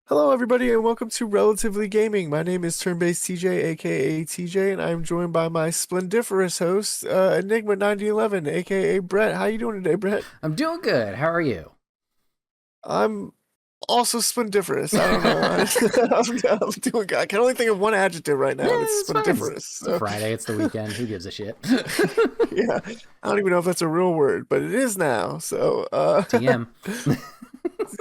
Hello, everybody, and welcome to Relatively Gaming. My name is Turn-Based TJ, aka TJ, and I'm joined by my splendiferous host, Enigma 9011, aka Brett. How you doing today, Brett? I'm doing good. How are you? I'm also splendiferous. I don't know. I'm doing good. I can only think of one adjective right Yeah, now, and it's it's fine. splendiferous. It's a So, Friday. It's the weekend. Who gives a shit? yeah, I don't even know if that's a real word, but it is now. So, TM.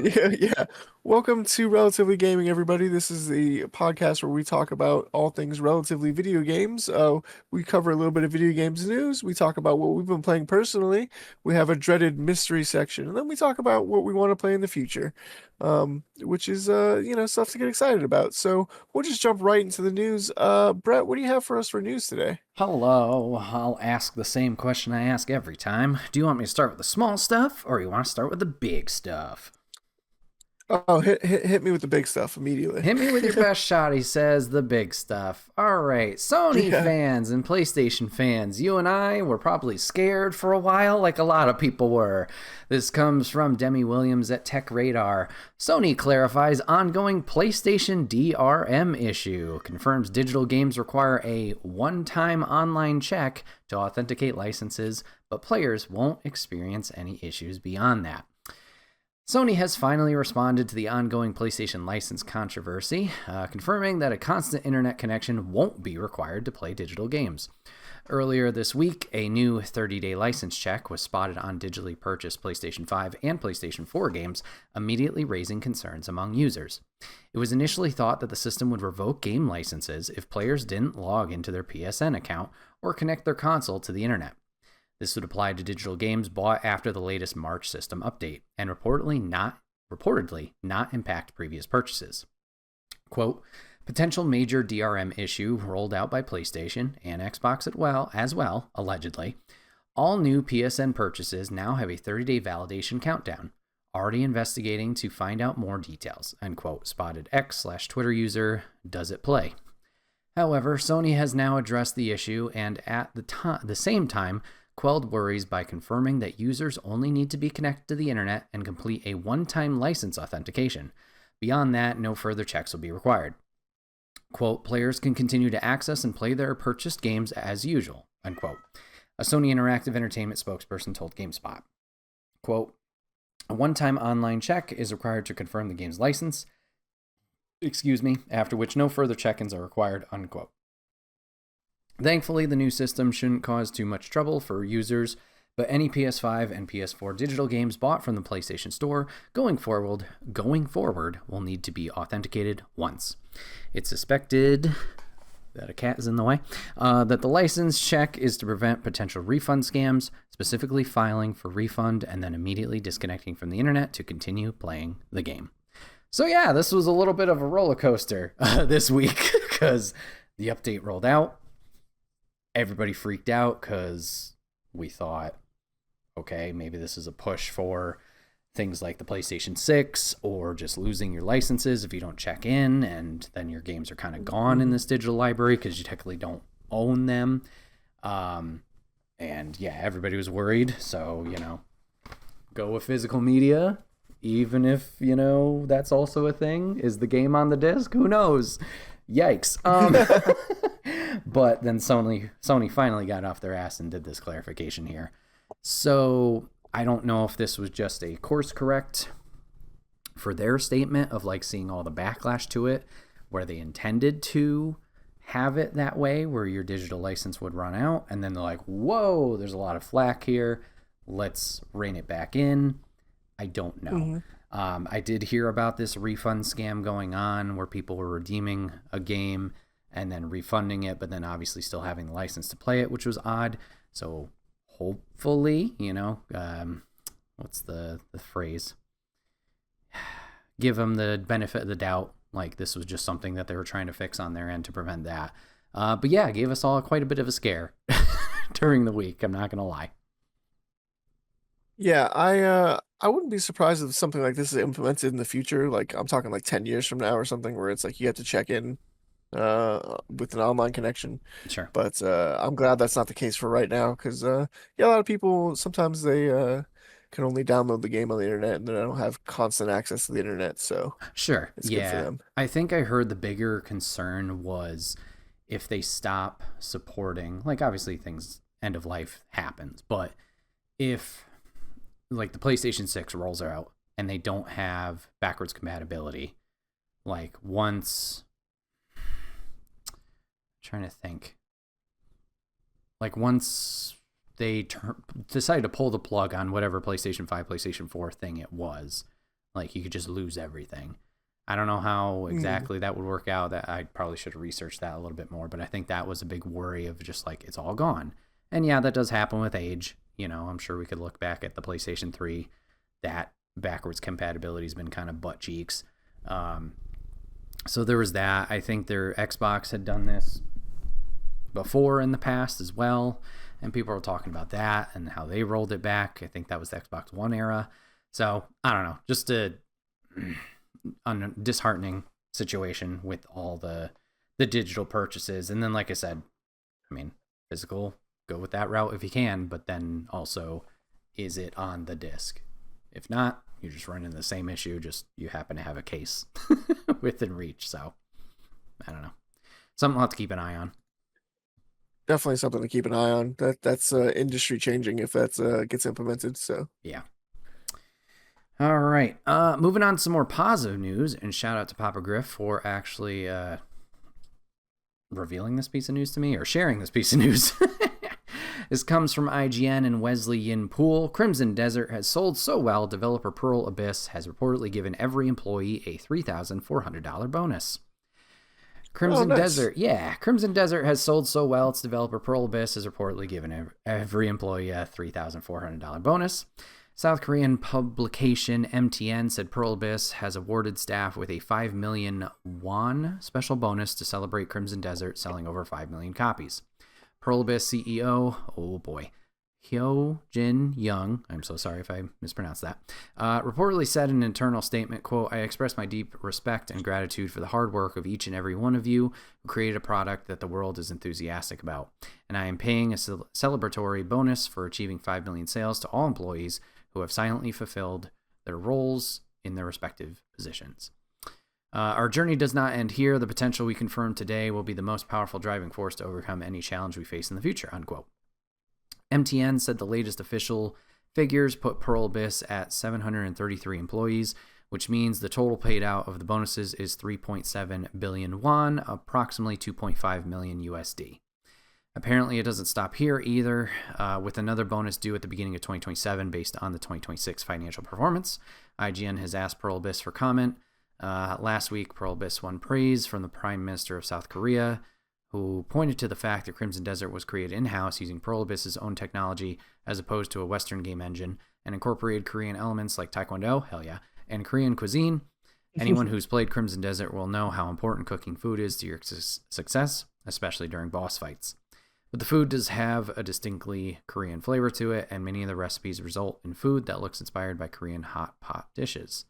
yeah. Welcome to Relatively Gaming, everybody. This is the podcast where we talk about all things relatively video games. We cover a little bit of video games news. We talk about what we've been playing personally. We have a dreaded mystery section, and then we talk about what we want to play in the future, which is stuff to get excited about. So we'll just jump right into the news. Brett, what do you have for us for news today? Hello. I'll ask the same question I ask every time. Do you want me to start with the small stuff or you want to start with the big stuff? Oh, hit me with the big stuff immediately. Hit me with your best shot, he says, the big stuff. All right, Sony Yeah. fans and PlayStation fans, you and I were probably scared for a while, like a lot of people were. This comes from Demi Williams at Tech Radar. Sony clarifies ongoing PlayStation DRM issue, confirms digital games require a one-time online check to authenticate licenses, but players won't experience any issues beyond that. Sony has finally responded to the ongoing PlayStation license controversy, confirming that a constant internet connection won't be required to play digital games. Earlier this week, a new 30-day license check was spotted on digitally purchased PlayStation 5 and PlayStation 4 games, immediately raising concerns among users. It was initially thought that the system would revoke game licenses if players didn't log into their PSN account or connect their console to the internet. This would apply to digital games bought after the latest March system update, and reportedly not impact previous purchases. Quote, potential major DRM issue rolled out by PlayStation and Xbox as well, allegedly. All new PSN purchases now have a 30-day validation countdown. Already investigating to find out more details, end quote, spotted X/Twitter user Does It Play. However, Sony has now addressed the issue and at the same time quelled worries by confirming that users only need to be connected to the internet and complete a one-time license authentication. Beyond that, no further checks will be required. Quote, players can continue to access and play their purchased games as usual, unquote. A Sony Interactive Entertainment spokesperson told GameSpot. Quote, a one-time online check is required to confirm the game's license, after which no further check-ins are required, unquote. Thankfully, the new system shouldn't cause too much trouble for users, but any PS5 and PS4 digital games bought from the PlayStation Store going forward will need to be authenticated once. It's suspected that a cat is in the way, that the license check is to prevent potential refund scams, specifically filing for refund and then immediately disconnecting from the internet to continue playing the game. So yeah, this was a little bit of a roller coaster this week because the update rolled out. Everybody freaked out because we thought, okay, maybe this is a push for things like the PlayStation 6 or just losing your licenses if you don't check in, and then your games are kind of gone in this digital library because you technically don't own them. And yeah, everybody was worried. So, go with physical media, even if, that's also a thing. Is the game on the disc? Who knows? Yikes. But then Sony finally got off their ass and did this clarification here. So I don't know if this was just a course correct for their statement of like seeing all the backlash to it, where they intended to have it that way, where your digital license would run out. And then they're like, whoa, there's a lot of flack here. Let's rein it back in. I don't know. Mm-hmm. I did hear about this refund scam going on where people were redeeming a game and then refunding it, but then obviously still having the license to play it, which was odd. So hopefully, what's the phrase? Give them the benefit of the doubt. Like this was just something that they were trying to fix on their end to prevent that. But yeah, it gave us all quite a bit of a scare during the week. I'm not going to lie. Yeah, I wouldn't be surprised if something like this is implemented in the future. Like I'm talking like 10 years from now or something, where it's like you have to check in with an online connection. Sure. But I'm glad that's not the case for right now because yeah, a lot of people sometimes they can only download the game on the internet, and they don't have constant access to the internet. So Sure. it's good for Yeah. them. I think I heard the bigger concern was if they stop supporting, like, obviously things, end of life happens, but if, like, the PlayStation 6 rolls out and they don't have backwards compatibility, like, once, I'm trying to think, like, once they decide to pull the plug on whatever PlayStation 5, PlayStation 4 thing it was, like, you could just lose everything. I don't know how exactly that would work out. That I probably should have researched that a little bit more, but I think that was a big worry of just like it's all gone. And yeah, that does happen with age. I'm sure we could look back at the PlayStation 3. That backwards compatibility has been kind of butt cheeks. So there was that. I think their Xbox had done this before in the past as well, and people were talking about that and how they rolled it back. I think that was the Xbox One era. So I don't know, just a disheartening situation with all the digital purchases. And then, like I said, I mean, physical, go with that route if you can, but then also, is it on the disc? If not, you're just running the same issue, just you happen to have a case within reach. So I don't know, something I'll have to keep an eye on. Definitely something to keep an eye on. That's industry changing if that's gets implemented. So Yeah. All right. Moving on to some more positive news, and shout out to Papa Griff for actually revealing this piece of news to me, or sharing this piece of news. This comes from IGN and Wesley Yin Poole. Crimson Desert has sold so well, developer Pearl Abyss has reportedly given every employee a $3,400 bonus. Crimson Desert has sold so well, its developer Pearl Abyss has reportedly given every employee a $3,400 bonus. South Korean publication MTN said Pearl Abyss has awarded staff with a 5 million won special bonus to celebrate Crimson Desert selling over 5 million copies. Pearl Abyss CEO, Hyo Jin Young, I'm so sorry if I mispronounced that, reportedly said in an internal statement, quote, "I express my deep respect and gratitude for the hard work of each and every one of you who created a product that the world is enthusiastic about. And I am paying a celebratory bonus for achieving 5 million sales to all employees who have silently fulfilled their roles in their respective positions. Our journey does not end here. The potential we confirm today will be the most powerful driving force to overcome any challenge we face in the future," unquote. MTN said the latest official figures put Pearl Abyss at 733 employees, which means the total paid out of the bonuses is 3.7 billion won, approximately 2.5 million USD. Apparently, it doesn't stop here either, with another bonus due at the beginning of 2027 based on the 2026 financial performance. IGN has asked Pearl Abyss for comment. Last week, Pearl Abyss won praise from the Prime Minister of South Korea, who pointed to the fact that Crimson Desert was created in-house using Pearl Abyss's own technology as opposed to a Western game engine, and incorporated Korean elements like Taekwondo, hell yeah, and Korean cuisine. Anyone who's played Crimson Desert will know how important cooking food is to your success, especially during boss fights. But the food does have a distinctly Korean flavor to it, and many of the recipes result in food that looks inspired by Korean hot pot dishes.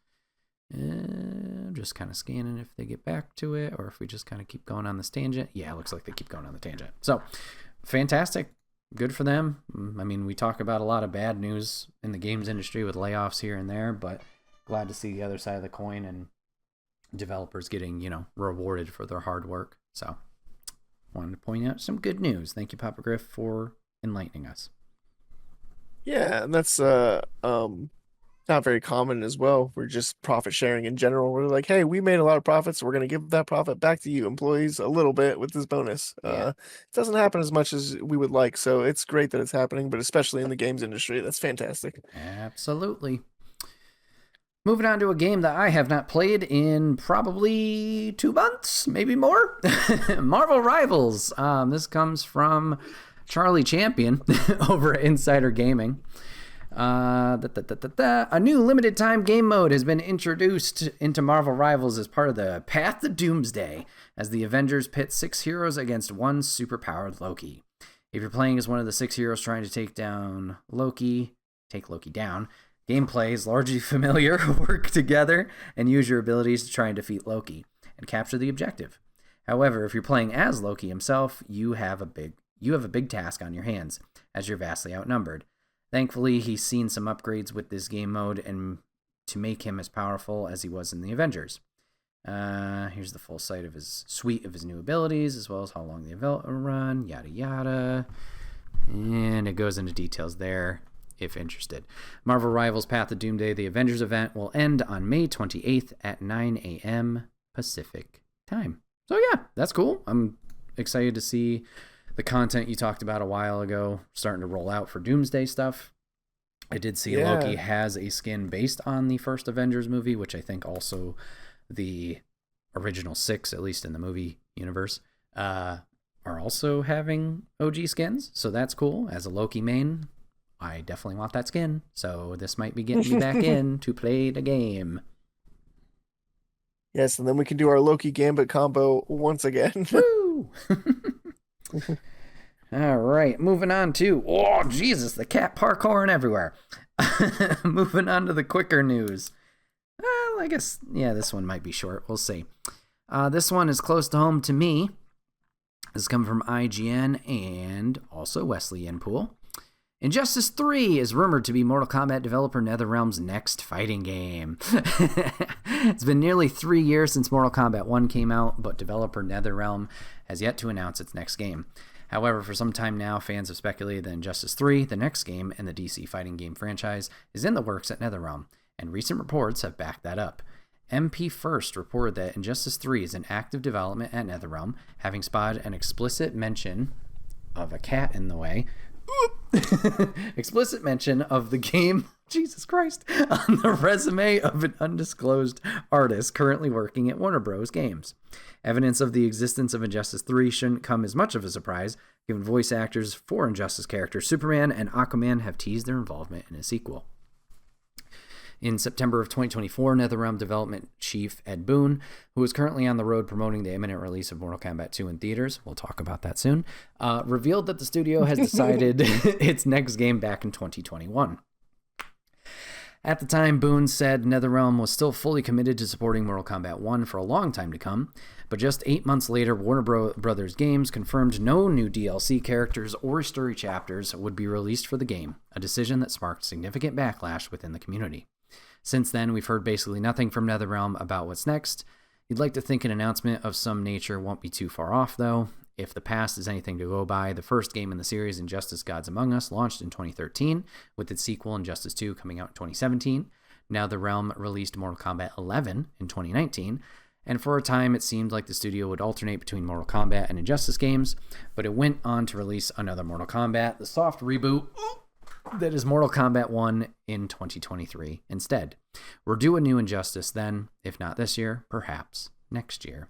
I'm just kind of scanning if they get back to it, or if we just kind of keep going on this tangent. Yeah, it looks like they keep going on the tangent. So, fantastic. Good for them. I mean, we talk about a lot of bad news in the games industry with layoffs here and there, but glad to see the other side of the coin and developers getting, rewarded for their hard work. So, wanted to point out some good news. Thank you, Papa Griff, for enlightening us. yeah, and that's not very common as well. We're just profit sharing in general. We're like, hey, we made a lot of profits, so we're going to give that profit back to you employees a little bit with this bonus. Yeah. It doesn't happen as much as we would like, so it's great that it's happening, but especially in the games industry, that's fantastic. Absolutely. Moving on to a game that I have not played in probably 2 months, maybe more. Marvel Rivals. This comes from Charlie Champion over at Insider Gaming. A new limited time game mode has been introduced into Marvel Rivals as part of the Path to Doomsday, as the Avengers pit 6 heroes against one superpowered Loki. If you're playing as one of the 6 heroes trying to take Loki down, gameplay is largely familiar. Work together and use your abilities to try and defeat Loki and capture the objective. However, if you're playing as Loki himself, you have a big task on your hands, as you're vastly outnumbered. Thankfully, he's seen some upgrades with this game mode and to make him as powerful as he was in the Avengers. Here's the full suite of his new abilities, as well as how long the event will run, yada yada. And it goes into details there, if interested. Marvel Rivals Path of Doomsday, the Avengers event, will end on May 28th at 9 a.m. Pacific time. So yeah, that's cool. I'm excited to see the content you talked about a while ago starting to roll out for Doomsday stuff. I did see Loki has a skin based on the first Avengers movie, which I think also the original 6, at least in the movie universe, are also having OG skins. So that's cool. As a Loki main, I definitely want that skin. So this might be getting me back in to play the game. Yes, and then we can do our Loki Gambit combo once again. Woo! All right, moving on to, oh, Jesus, the cat parkouring everywhere. Moving on to the quicker news. Well, I guess, yeah, this one might be short. We'll see. This one is close to home to me. This is coming from IGN and also Wesley Yenpool. Injustice 3 is rumored to be Mortal Kombat developer NetherRealm's next fighting game. It's been nearly 3 years since Mortal Kombat 1 came out, but developer NetherRealm has yet to announce its next game. However, for some time now, fans have speculated that Injustice 3, the next game in the DC fighting game franchise, is in the works at NetherRealm, and recent reports have backed that up. MP First reported that Injustice 3 is in active development at NetherRealm, having spotted an explicit mention of a cat in the way. Explicit mention of the game, Jesus Christ, on the resume of an undisclosed artist currently working at Warner Bros. Games. Evidence of the existence of Injustice 3 shouldn't come as much of a surprise, given voice actors for Injustice characters Superman and Aquaman have teased their involvement in a sequel. In September of 2024, NetherRealm development chief Ed Boon, who is currently on the road promoting the imminent release of Mortal Kombat 2 in theaters, we'll talk about that soon, revealed that the studio has decided its next game back in 2021. At the time, Boone said NetherRealm was still fully committed to supporting Mortal Kombat 1 for a long time to come, but just 8 months later, Warner Brothers Games confirmed no new DLC characters or story chapters would be released for the game, a decision that sparked significant backlash within the community. Since then, we've heard basically nothing from NetherRealm about what's next. You'd like to think an announcement of some nature won't be too far off, though. If the past is anything to go by, the first game in the series, Injustice Gods Among Us, launched in 2013, with its sequel, Injustice 2, coming out in 2017. Now the Realm released Mortal Kombat 11 in 2019, and for a time it seemed like the studio would alternate between Mortal Kombat and Injustice games, but it went on to release another Mortal Kombat, the soft reboot that is Mortal Kombat 1 in 2023 instead. We're due a new Injustice then, if not this year, perhaps next year.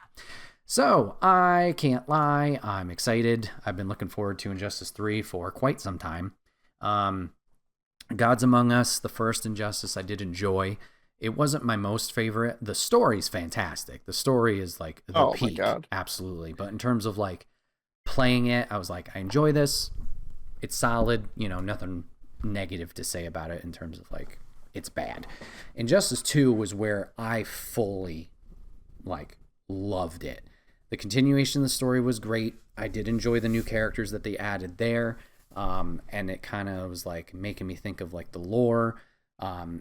So, I can't lie, I'm excited. I've been looking forward to Injustice 3 for quite some time. Gods Among Us, the first Injustice, I did enjoy. It wasn't my most favorite. The story's fantastic. The story is like the peak. My God. Absolutely. But in terms of like playing it, I was like, I enjoy this. It's solid, nothing negative to say about it in terms of like it's bad. Injustice 2 was where I fully loved it. The continuation of the story was great. I did enjoy the new characters that they added there, and it kind of was like making me think of like the lore.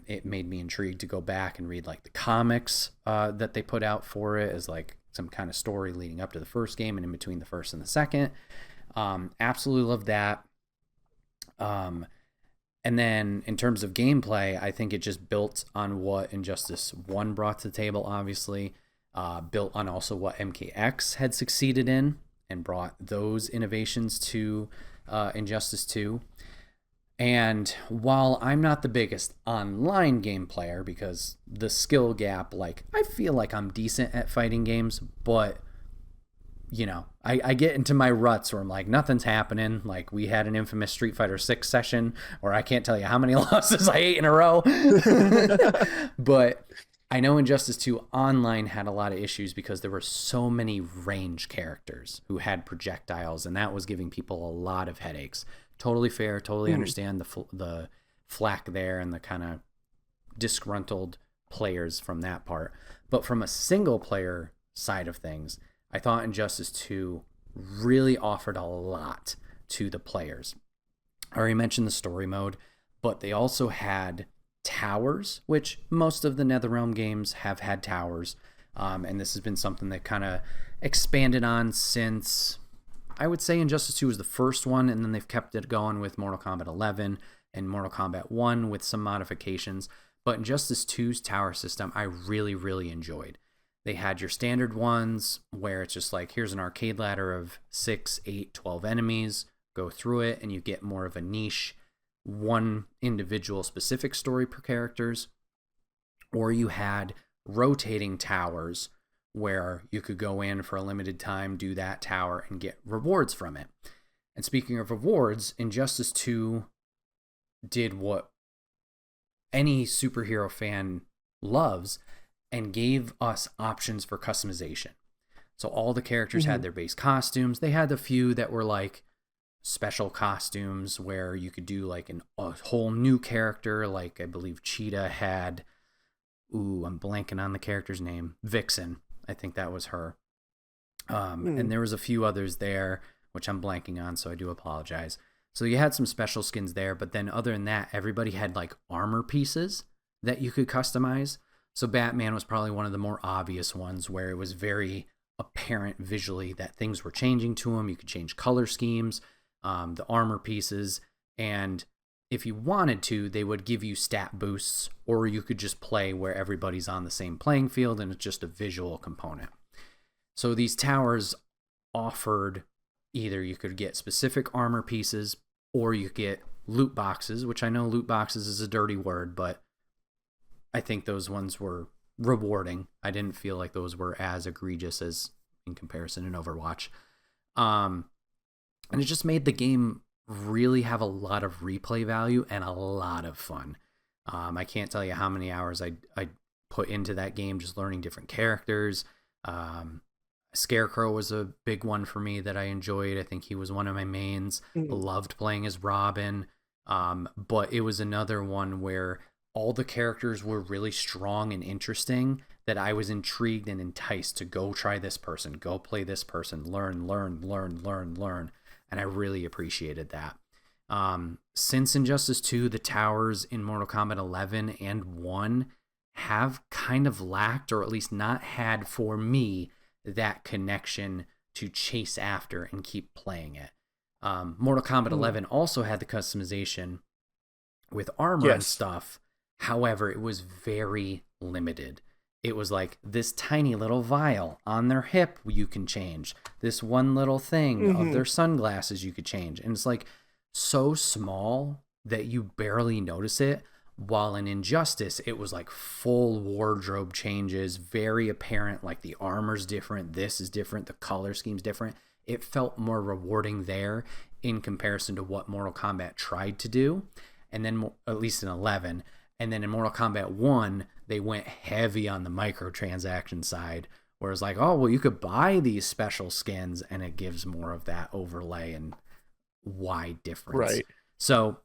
It made me intrigued to go back and read like the comics that they put out for it as like some kind of story leading up to the first game and in between the first and the second. Absolutely loved that. And then in terms of gameplay, I think it just built on what Injustice 1 brought to the table, obviously. Built on also what MKX had succeeded in and brought those innovations to Injustice 2. And while I'm not the biggest online game player because the skill gap, I feel like I'm decent at fighting games, but I get into my ruts where I'm like, nothing's happening. Like we had an infamous Street Fighter 6 session where I can't tell you how many losses I ate in a row. But I know Injustice 2 Online had a lot of issues because there were so many range characters who had projectiles, and that was giving people a lot of headaches. Totally fair, totally understand the flack there and the kind of disgruntled players from that part. But from a single player side of things, I thought Injustice 2 really offered a lot to the players. I already mentioned the story mode, but they also had towers, which most of the NetherRealm games have had towers. And this has been something that kind of expanded on since, I would say, Injustice 2 was the first one, and then they've kept it going with Mortal Kombat 11 and Mortal Kombat 1 with some modifications. But Injustice 2's tower system, I really, really enjoyed. They had your standard ones where it's just like, here's an arcade ladder of 6, 8, 12 enemies. Go through it, and you get more of a niche, one individual specific story per characters. Or you had rotating towers where you could go in for a limited time, do that tower, and get rewards from it. And speaking of rewards, Injustice 2 did what any superhero fan loves and gave us options for customization. So all the characters had their base costumes. They had a few that were like special costumes where you could do like a whole new character. Like I believe Cheetah had, I'm blanking on the character's name, Vixen. I think that was her. And there was a few others there, which I'm blanking on, so I do apologize. So you had some special skins there, but then other than that, everybody had like armor pieces that you could customize. So Batman was probably one of the more obvious ones where it was very apparent visually that things were changing to him. You could change color schemes, the armor pieces, and if you wanted to, they would give you stat boosts, or you could just play where everybody's on the same playing field and it's just a visual component. So these towers offered either you could get specific armor pieces or you get loot boxes, which I know loot boxes is a dirty word, but I think those ones were rewarding. I didn't feel like those were as egregious as in comparison in Overwatch. And it just made the game really have a lot of replay value and a lot of fun. I can't tell you how many hours I put into that game just learning different characters. Scarecrow was a big one for me that I enjoyed. I think he was one of my mains. Loved playing as Robin. But it was another one where all the characters were really strong and interesting that I was intrigued and enticed to go try this person, go play this person, learn. And I really appreciated that. Since Injustice 2, the towers in Mortal Kombat 11 and 1 have kind of lacked, or at least not had for me, that connection to chase after and keep playing it. Mortal Kombat 11 also had the customization with armor and stuff. However, it was very limited. It was like this tiny little vial on their hip you can change. This one little thing of their sunglasses you could change. And it's like so small that you barely notice it. While in Injustice, it was like full wardrobe changes, very apparent, like the armor's different, this is different, the color scheme's different. It felt more rewarding there in comparison to what Mortal Kombat tried to do. And then, at least in 11, and then in Mortal Kombat 1, they went heavy on the microtransaction side, where it's like, oh, well, you could buy these special skins, and it gives more of that overlay and wide difference. Right. So,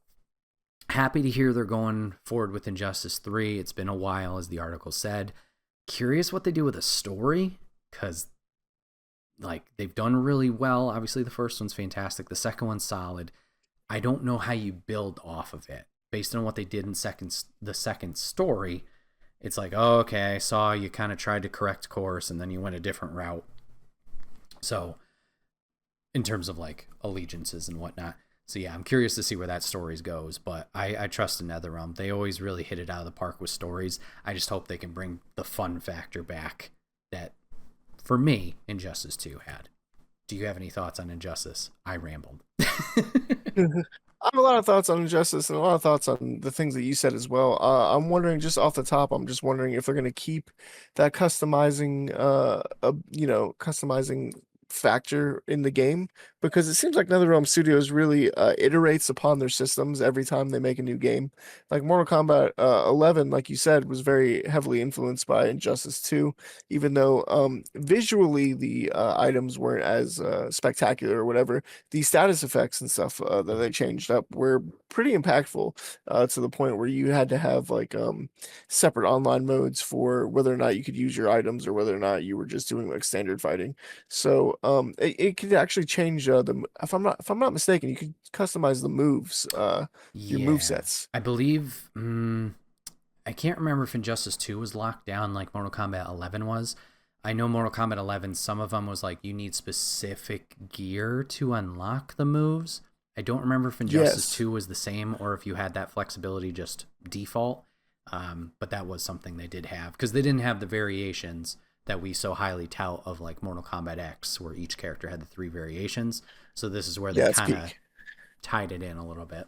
happy to hear they're going forward with Injustice 3. It's been a while, as the article said. Curious what they do with a story, because like they've done really well. Obviously, the first one's fantastic. The second one's solid. I don't know how you build off of it. Based on what they did in the second story, it's like, oh, okay, I saw you kind of tried to correct course and then you went a different route. So, in terms of like allegiances and whatnot. So yeah, I'm curious to see where that stories goes, but I trust in NetherRealm. They always really hit it out of the park with stories. I just hope they can bring the fun factor back that, for me, Injustice 2 had. Do you have any thoughts on Injustice? I rambled. I have a lot of thoughts on Injustice and a lot of thoughts on the things that you said as well. I'm wondering, just off the top, I'm just wondering if they're going to keep that customizing, customizing factor in the game, because it seems like NetherRealm Studios really iterates upon their systems every time they make a new game. Like Mortal Kombat 11, like you said, was very heavily influenced by Injustice 2, even though visually the items weren't as spectacular or whatever. The status effects and stuff that they changed up were pretty impactful, to the point where you had to have like separate online modes for whether or not you could use your items or whether or not you were just doing like standard fighting. So it could actually change if I'm not mistaken, you could customize the moves, your move Yeah. sets. I believe, I can't remember if Injustice 2 was locked down like Mortal Kombat 11 was. I know Mortal Kombat 11, some of them was like you need specific gear to unlock the moves. I don't remember if Injustice Yes. 2 was the same or if you had that flexibility just default. But that was something they did have because they didn't have the variations that we so highly tout of like Mortal Kombat X, where each character had the 3 variations. So this is where they Yeah, it's kind of peak. tied it in a little bit.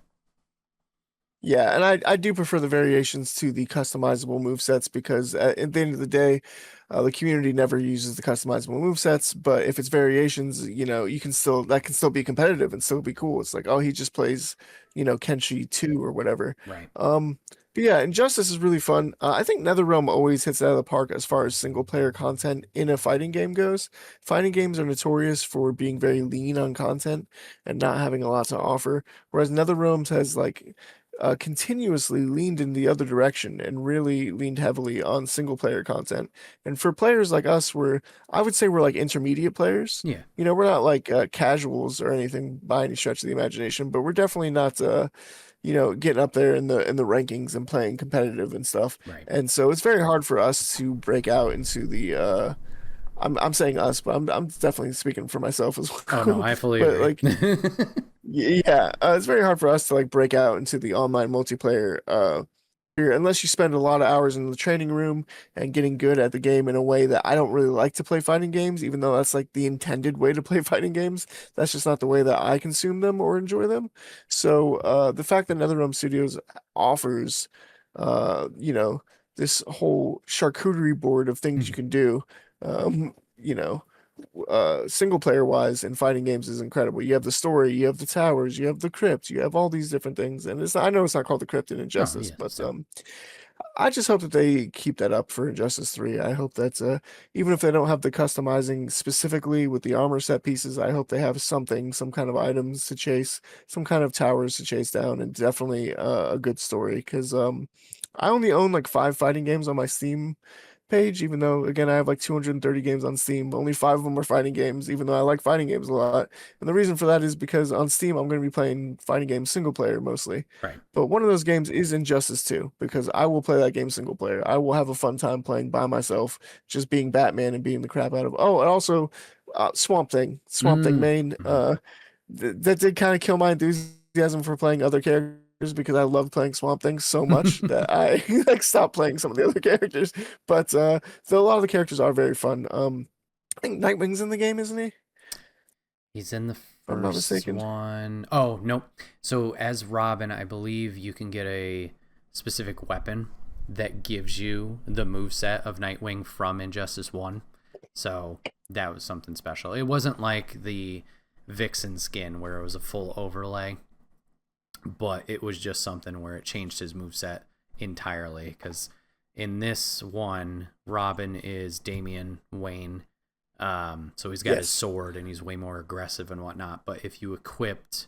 Yeah, and I do prefer the variations to the customizable move sets because at the end of the day, the community never uses the customizable move sets. But if it's variations, you can still that can still be competitive and still be cool. It's like, oh, he just plays, Kenshi 2 or whatever. Right. Um, but yeah, Injustice is really fun. I think NetherRealm always hits it out of the park as far as single player content in a fighting game goes. Fighting games are notorious for being very lean on content and not having a lot to offer, whereas NetherRealms has like continuously leaned in the other direction and really leaned heavily on single player content. And for players like us, I would say we're like intermediate players. Yeah. We're not like casuals or anything by any stretch of the imagination, but we're definitely not, getting up there in the rankings and playing competitive and stuff. Right. And so it's very hard for us to break out into the. I'm saying us, but I'm definitely speaking for myself as Oh no, well. I fully But agree. like yeah, it's very hard for us to like break out into the online multiplayer unless you spend a lot of hours in the training room and getting good at the game in a way that I don't really like to play fighting games, even though that's like the intended way to play fighting games. That's just not the way that I consume them or enjoy them. So the fact that NetherRealm Studios offers, this whole charcuterie board of things you can do, um, you know single player wise in fighting games is incredible. You have the story, you have the towers, you have the crypt, you have all these different things. And I know it's not called the crypt in Oh Injustice, yeah, but still. I just hope that they keep that up for Injustice 3. I hope that even if they don't have the customizing specifically with the armor set pieces, I hope they have something, some kind of items to chase, some kind of towers to chase down, and definitely a good story. Because I only own like 5 fighting games on my Steam page, even though again I have like 230 games on Steam. Only 5 of them are fighting games, even though I like fighting games a lot. And the reason for that is because on Steam I'm going to be playing fighting games single player mostly. Right. But one of those games is Injustice 2 because I will play that game single player. I will have a fun time playing by myself, just being Batman and beating the crap out of. Oh, and also Swamp Thing main. Mm-hmm. That did kind of kill my enthusiasm for playing other characters because I love playing Swamp Thing so much that I like stopped playing some of the other characters. But though a lot of the characters are very fun. I think Nightwing's in the game, isn't he? If He's in the I'm not first mistaken. one. Oh, nope. So as Robin, I believe you can get a specific weapon that gives you the move set of Nightwing from Injustice 1. So that was something special. It wasn't like the Vixen skin where it was a full overlay, but it was just something where it changed his move set entirely because in this one, Robin is Damian Wayne. So he's got his Yes. sword and he's way more aggressive and whatnot. But if you equipped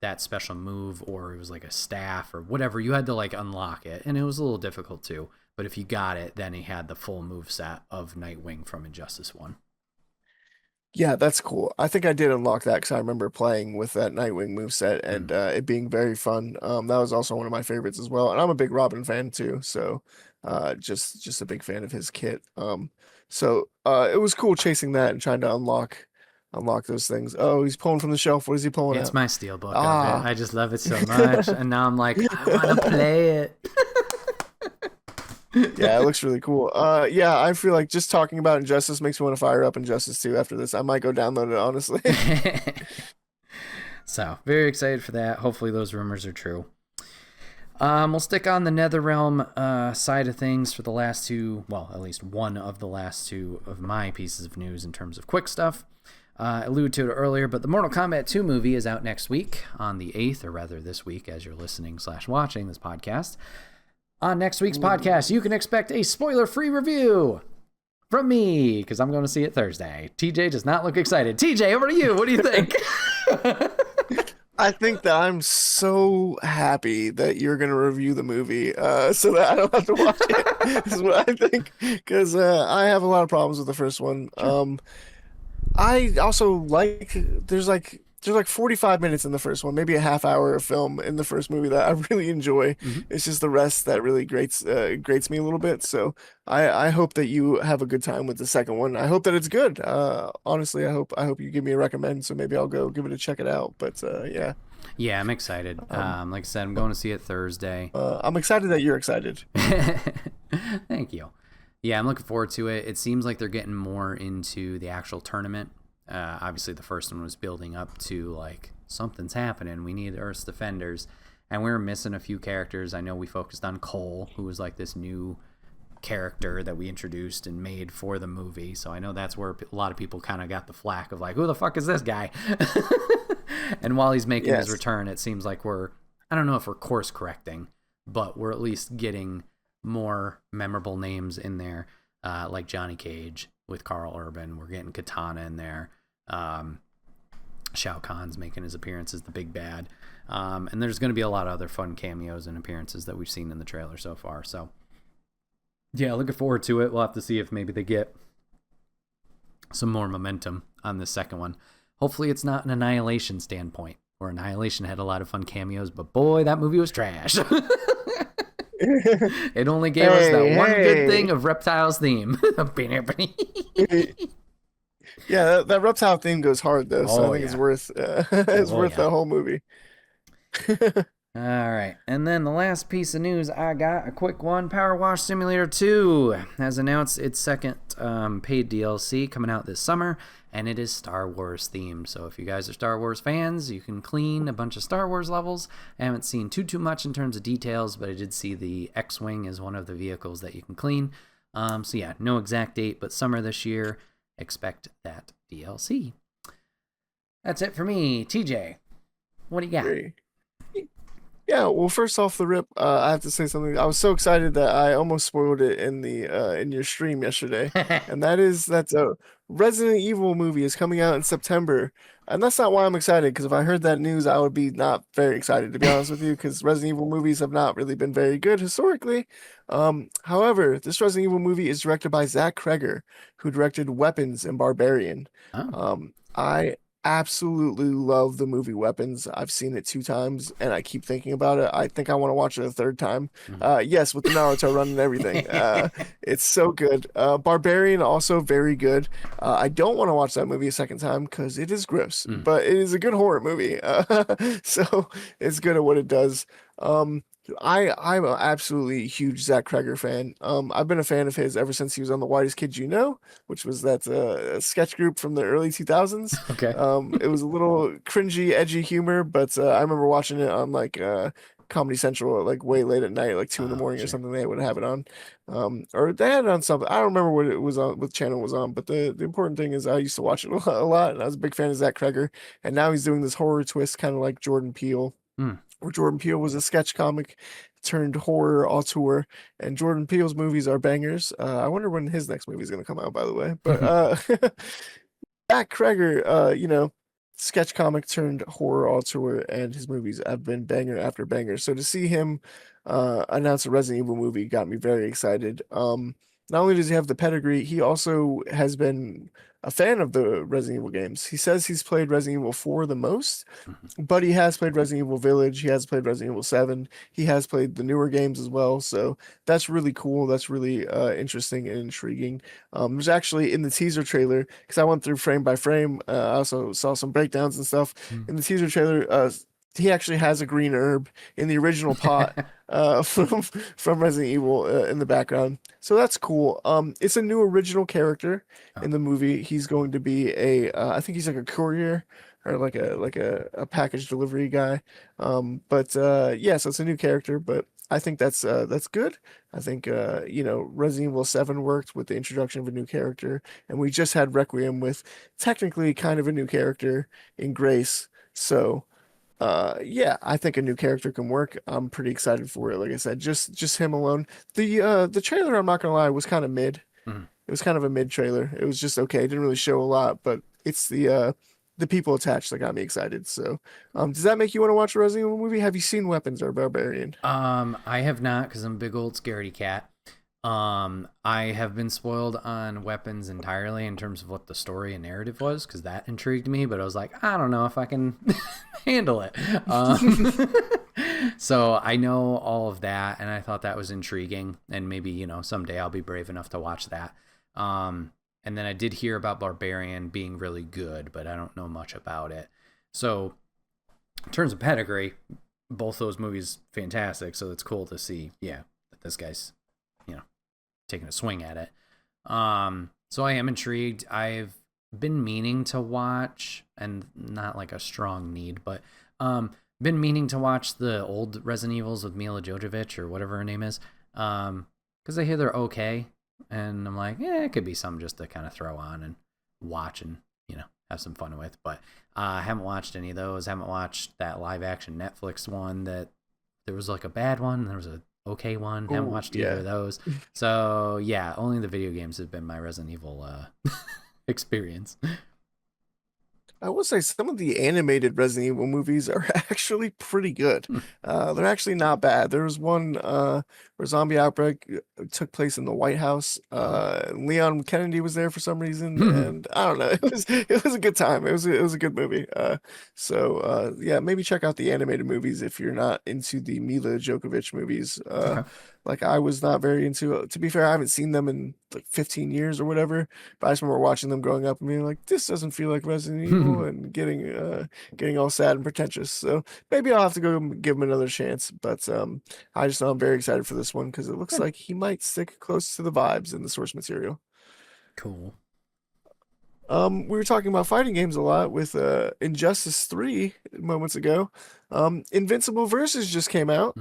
that special move or it was like a staff or whatever, you had to like unlock it. And it was a little difficult too. But if you got it, then he had the full move set of Nightwing from Injustice 1. Yeah, that's cool. I think I did unlock that because I remember playing with that Nightwing moveset and Mm. it being very fun. That was also one of my favorites as well. And I'm a big Robin fan too, so just a big fan of his kit. It was cool chasing that and trying to unlock those things. Oh, he's pulling from the shelf. What is he pulling It's out? my steelbook of it. Ah. I just love it so much. And now I'm like, I want to play it. Yeah, it looks really cool. Yeah, I feel like just talking about Injustice makes me want to fire up Injustice 2 after this. I might go download it, honestly. So, very excited for that. Hopefully, those rumors are true. We'll stick on the Netherrealm side of things for the last two, well, at least one of the last two of my pieces of news in terms of quick stuff. I alluded to it earlier, but the Mortal Kombat 2 movie is out next week on the 8th, or rather this week as you're listening/watching this podcast. On next week's podcast, you can expect a spoiler-free review from me, because I'm going to see it Thursday. TJ does not look excited. TJ, over to you. What do you think? I think that I'm so happy that you're going to review the movie so that I don't have to watch it, is what I think. Because I have a lot of problems with the first one. Sure. I also like there's like 45 minutes in the first one, maybe a half hour of film in the first movie that I really enjoy. Mhm. It's just the rest that really grates me a little bit. So I hope that you have a good time with the second one. I hope that it's good. Honestly, I hope you give me a recommend, so maybe I'll go give it a check it out. But yeah, Yeah, I'm excited. um, Like I said, I'm going to see it Thursday. I'm excited that you're excited. Thank you. Yeah, I'm looking forward to it. It seems like they're getting more into the actual tournament. Obviously, the first one was building up to like something's happening. We need Earth's defenders, and we were missing a few characters. I know we focused on Cole, who was like this new character that we introduced and made for the movie. So I know that's where a lot of people kind of got the flack of like, who the fuck is this guy? And while he's making his Yes. return, it seems like I don't know if we're course correcting, but we're at least getting more memorable names in there, like Johnny Cage with Carl Urban. We're getting Katana in there. Um, Shao Kahn's making his appearance as the big bad. And there's going to be a lot of other fun cameos and appearances that we've seen in the trailer so far. So, yeah, looking forward to it. We'll have to see if maybe they get some more momentum on the second one. Hopefully, it's not an Annihilation standpoint, where Annihilation had a lot of fun cameos, but boy, that movie was trash. It only gave us that one good thing Hey, of Reptile's theme. hey. Yeah, that reptile theme goes hard though, so I Oh, think it's yeah. worth it's Oh, worth yeah. the whole movie. All right. And then the last piece of news I got, a quick one. Power Wash Simulator 2 has announced its second paid DLC coming out this summer, and it is Star Wars themed. So if you guys are Star Wars fans, you can clean a bunch of Star Wars levels. I haven't seen too much in terms of details, but I did see the X-Wing as one of the vehicles that you can clean. So yeah, no exact date, but summer this year. Expect that DLC. That's it for me. TJ, what do you got? Great. Yeah, well, first off the rip, I have to say something. I was so excited that I almost spoiled it in the in your stream yesterday, and that is that Resident Evil movie is coming out in September, and that's not why I'm excited. Because if I heard that news, I would be not very excited to be honest with you. Because Resident Evil movies have not really been very good historically. However, this Resident Evil movie is directed by Zach Kreger, who directed Weapons and Barbarian. Oh. I absolutely love the movie Weapons. I've seen it 2 times and I keep thinking about it. I think I want to watch it a third time. Yes, with the Naruto run and everything. It's so good. Barbarian also very good. I don't want to watch that movie a second time because it is gross, Mm. but it is a good horror movie. So it's good at what it does. Um, I'm an absolutely huge Zach Kreger fan. I've been a fan of his ever since he was on The Whitest Kids You Know, which was that sketch group from the early 2000s. Okay. It was a little cringy, edgy humor, but I remember watching it on like Comedy Central at like way late at night, like 2 in the morning or Sure. something. They would have it on, or they had it on something. I don't remember what it was on, what channel it was on. But the important thing is I used to watch it a lot, and I was a big fan of Zach Kreger. And now he's doing this horror twist, kind of like Jordan Peele, Mm. where Jordan Peele was a sketch comic turned horror auteur, and Jordan Peele's movies are bangers. I wonder when his next movie is going to come out, by the way. But Zach Kreger, sketch comic turned horror auteur, and his movies have been banger after banger. So to see him announce a Resident Evil movie got me very excited. Not only does he have the pedigree, he also has been a fan of the Resident Evil games. He says he's played Resident Evil 4 the most, but he has played Resident Evil Village. He has played Resident Evil 7. He has played the newer games as well. So that's really cool. That's really interesting and intriguing. There's actually in the teaser trailer, because I went through frame by frame, I also saw some breakdowns and stuff. Mm. In the teaser trailer, he actually has a green herb in the original pot from Resident Evil in the background. So that's cool. It's a new original character Oh. in the movie. He's going to be I think he's like a courier or like a package delivery guy. But yeah, so it's a new character, but I think that's good. I think Resident Evil 7 worked with the introduction of a new character, and we just had Requiem with technically kind of a new character in Grace. So yeah, I think a new character can work. I'm pretty excited for it. Like I said, just him alone. The trailer, I'm not gonna lie, was kind of mid. Mm. It was kind of a mid trailer. It was just okay. It didn't really show a lot, but it's the people attached that got me excited. So, does that make you want to watch a Resident Evil movie? Have you seen Weapons or Barbarian? I have not because I'm a big old scaredy cat. I have been spoiled on weapons entirely in terms of what the story and narrative was, because that intrigued me, but I was like, I don't know if I can handle it. So I know all of that, and I thought that was intriguing, and maybe, someday I'll be brave enough to watch that. And then I did hear about Barbarian being really good, but I don't know much about it. So in terms of pedigree, both those movies fantastic, so it's cool to see, that this guy's, taking a swing at it. So I am intrigued. I've been meaning to watch, and not like a strong need, but been meaning to watch the old Resident Evils with Mila Jovovich or whatever her name is, because I hear they're okay, and I'm like, it could be something just to kind of throw on and watch and have some fun with. But I haven't watched any of those. I haven't watched that live action Netflix one that there was like a bad one, and there was a okay one. Haven't watched either of those. So yeah, only the video games have been my Resident Evil experience. I will say some of the animated Resident Evil movies are actually pretty good. They're actually not bad. There was one where zombie outbreak took place in the White House. Leon Kennedy was there for some reason, and I don't know. It was a good time. It was a good movie. So yeah, maybe check out the animated movies if you're not into the Mila Djokovic movies. Okay. Like I was not very into. To be fair, I haven't seen them in like 15 years or whatever. But I just remember watching them growing up and being like, "This doesn't feel like Resident Evil," and getting all sad and pretentious. So maybe I'll have to go give him another chance. But I just know I'm very excited for this one because it looks like he might stick close to the vibes in the source material. Cool. We were talking about fighting games a lot with Injustice 3 moments ago. Invincible Versus just came out.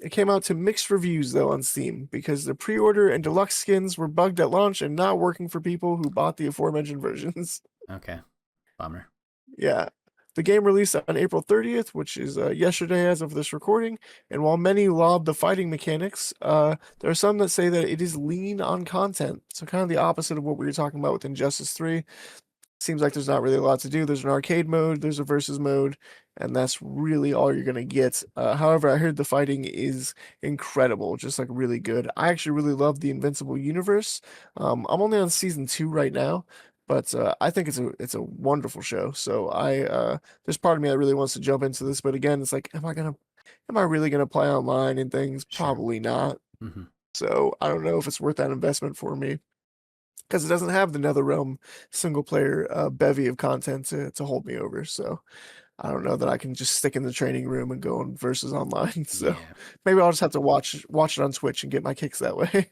It came out to mixed reviews though on Steam because the pre-order and deluxe skins were bugged at launch and not working for people who bought the aforementioned versions. Okay. Bummer. Yeah. The game released on April 30th, which is yesterday as of this recording. And while many laud the fighting mechanics, there are some that say that it is lean on content. So kind of the opposite of what we were talking about with Injustice 3. Seems like there's not really a lot to do. There's an arcade mode, there's a versus mode, and that's really all you're gonna get. However, I heard the fighting is incredible, just like really good. I actually really love the Invincible universe. I'm only on season 2 right now, but I think it's a wonderful show. So there's part of me that really wants to jump into this, but again, it's like, am I really gonna play online and things? Sure. Probably not. Mm-hmm. So I don't know if it's worth that investment for me because it doesn't have the NetherRealm single player bevy of content to hold me over. So I don't know that I can just stick in the training room and go on versus online. So maybe I'll just have to watch it on Twitch and get my kicks that way.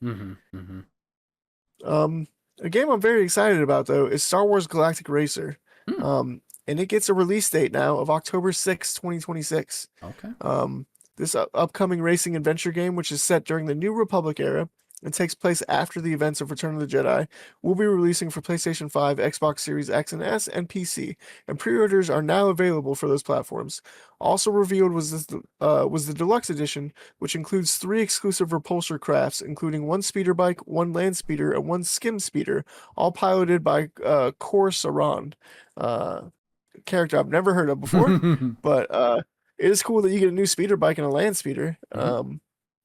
A game I'm very excited about though is Star Wars Galactic Racer. And it gets a release date now of October 6th, 2026. Okay. This upcoming racing adventure game, which is set during the New Republic era and takes place after the events of Return of the Jedi, will be releasing for PlayStation 5, Xbox Series X and S, and PC, and pre-orders are now available for those platforms. Also revealed was the deluxe edition, which includes 3 exclusive repulsor crafts, including 1 speeder bike, 1 land speeder, and 1 skim speeder, all piloted by Kor Saran, character I've never heard of before, but it is cool that you get a new speeder bike and a land speeder.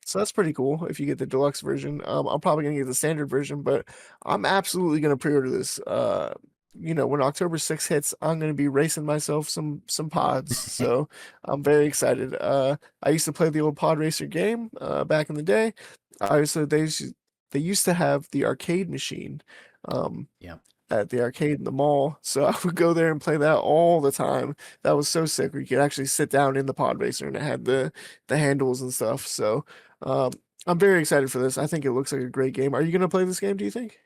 So that's pretty cool if you get the deluxe version. I'm probably gonna get the standard version, but I'm absolutely gonna pre-order this. When October 6th hits, I'm gonna be racing myself some pods. So I'm very excited. I used to play the old Pod Racer game back in the day. Obviously, they used to have the arcade machine. At the arcade in the mall. So I would go there and play that all the time. That was so sick. Where you could actually sit down in the pod racer and it had the handles and stuff. So I'm very excited for this. I think it looks like a great game. Are you gonna play this game, do you think?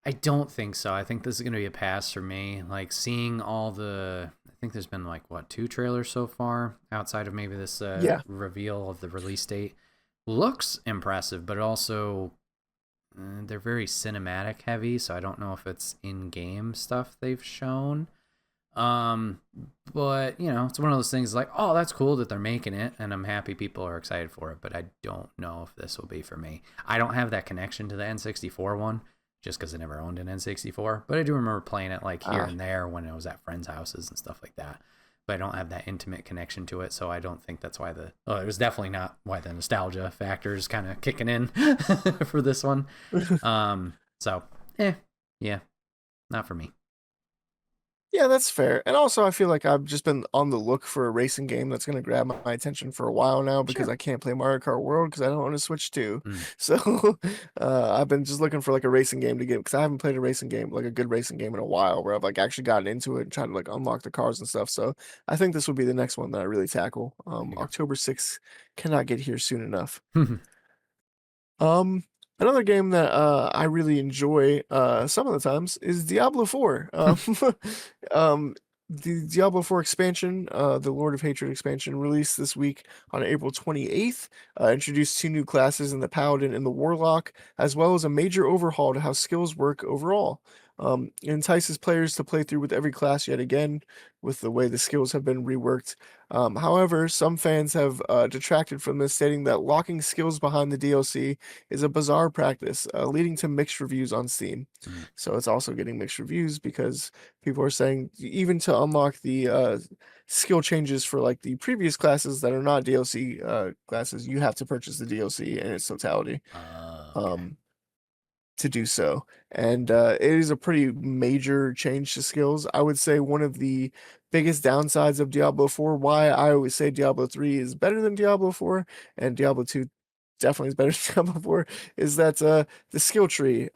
I don't think so. I think this is going to be a pass for me. Like seeing all I think there's been like 2 trailers so far outside of maybe this reveal of the release date. Looks impressive, but also they're very cinematic heavy, so I don't know if it's in-game stuff they've shown. But it's one of those things like, oh, that's cool that they're making it, and I'm happy people are excited for it, but I don't know if this will be for me. I don't have that connection to the N64 one, just because I never owned an N64, but I do remember playing it like here and there when I was at friends' houses and stuff like that. but I don't have that intimate connection to it, so I don't think that's why it was definitely not why the nostalgia factor is kind of kicking in for this one. So, yeah, not for me. Yeah, that's fair. And also, I feel like I've just been on the look for a racing game that's going to grab my attention for a while now because Sure. I can't play Mario Kart World because I don't want to Switch 2. Mm. So I've been just looking for like a racing game to get because I haven't played a racing game, like a good racing game in a while where I've like actually gotten into it and tried to like unlock the cars and stuff. So I think this would be the next one that I really tackle. There you October 6th cannot get here soon enough. go. Um, Another game that I really enjoy some of the times is Diablo 4. Um, the Diablo 4 expansion, the Lord of Hatred expansion, released this week on April 28th, introduced two new classes in the Paladin and the Warlock, as well as a major overhaul to how skills work overall. It entices players to play through with every class yet again, with the way the skills have been reworked. However, some fans have detracted from this, stating that locking skills behind the DLC is a bizarre practice, leading to mixed reviews on Steam. Mm. So it's also getting mixed reviews because people are saying even to unlock the skill changes for like the previous classes that are not DLC classes, you have to purchase the DLC in its totality. Okay. To do so. And it is a pretty major change to skills. I would say one of the biggest downsides of Diablo 4, why I always say Diablo 3 is better than Diablo 4, and Diablo 2 definitely is better than Diablo 4, is that the skill tree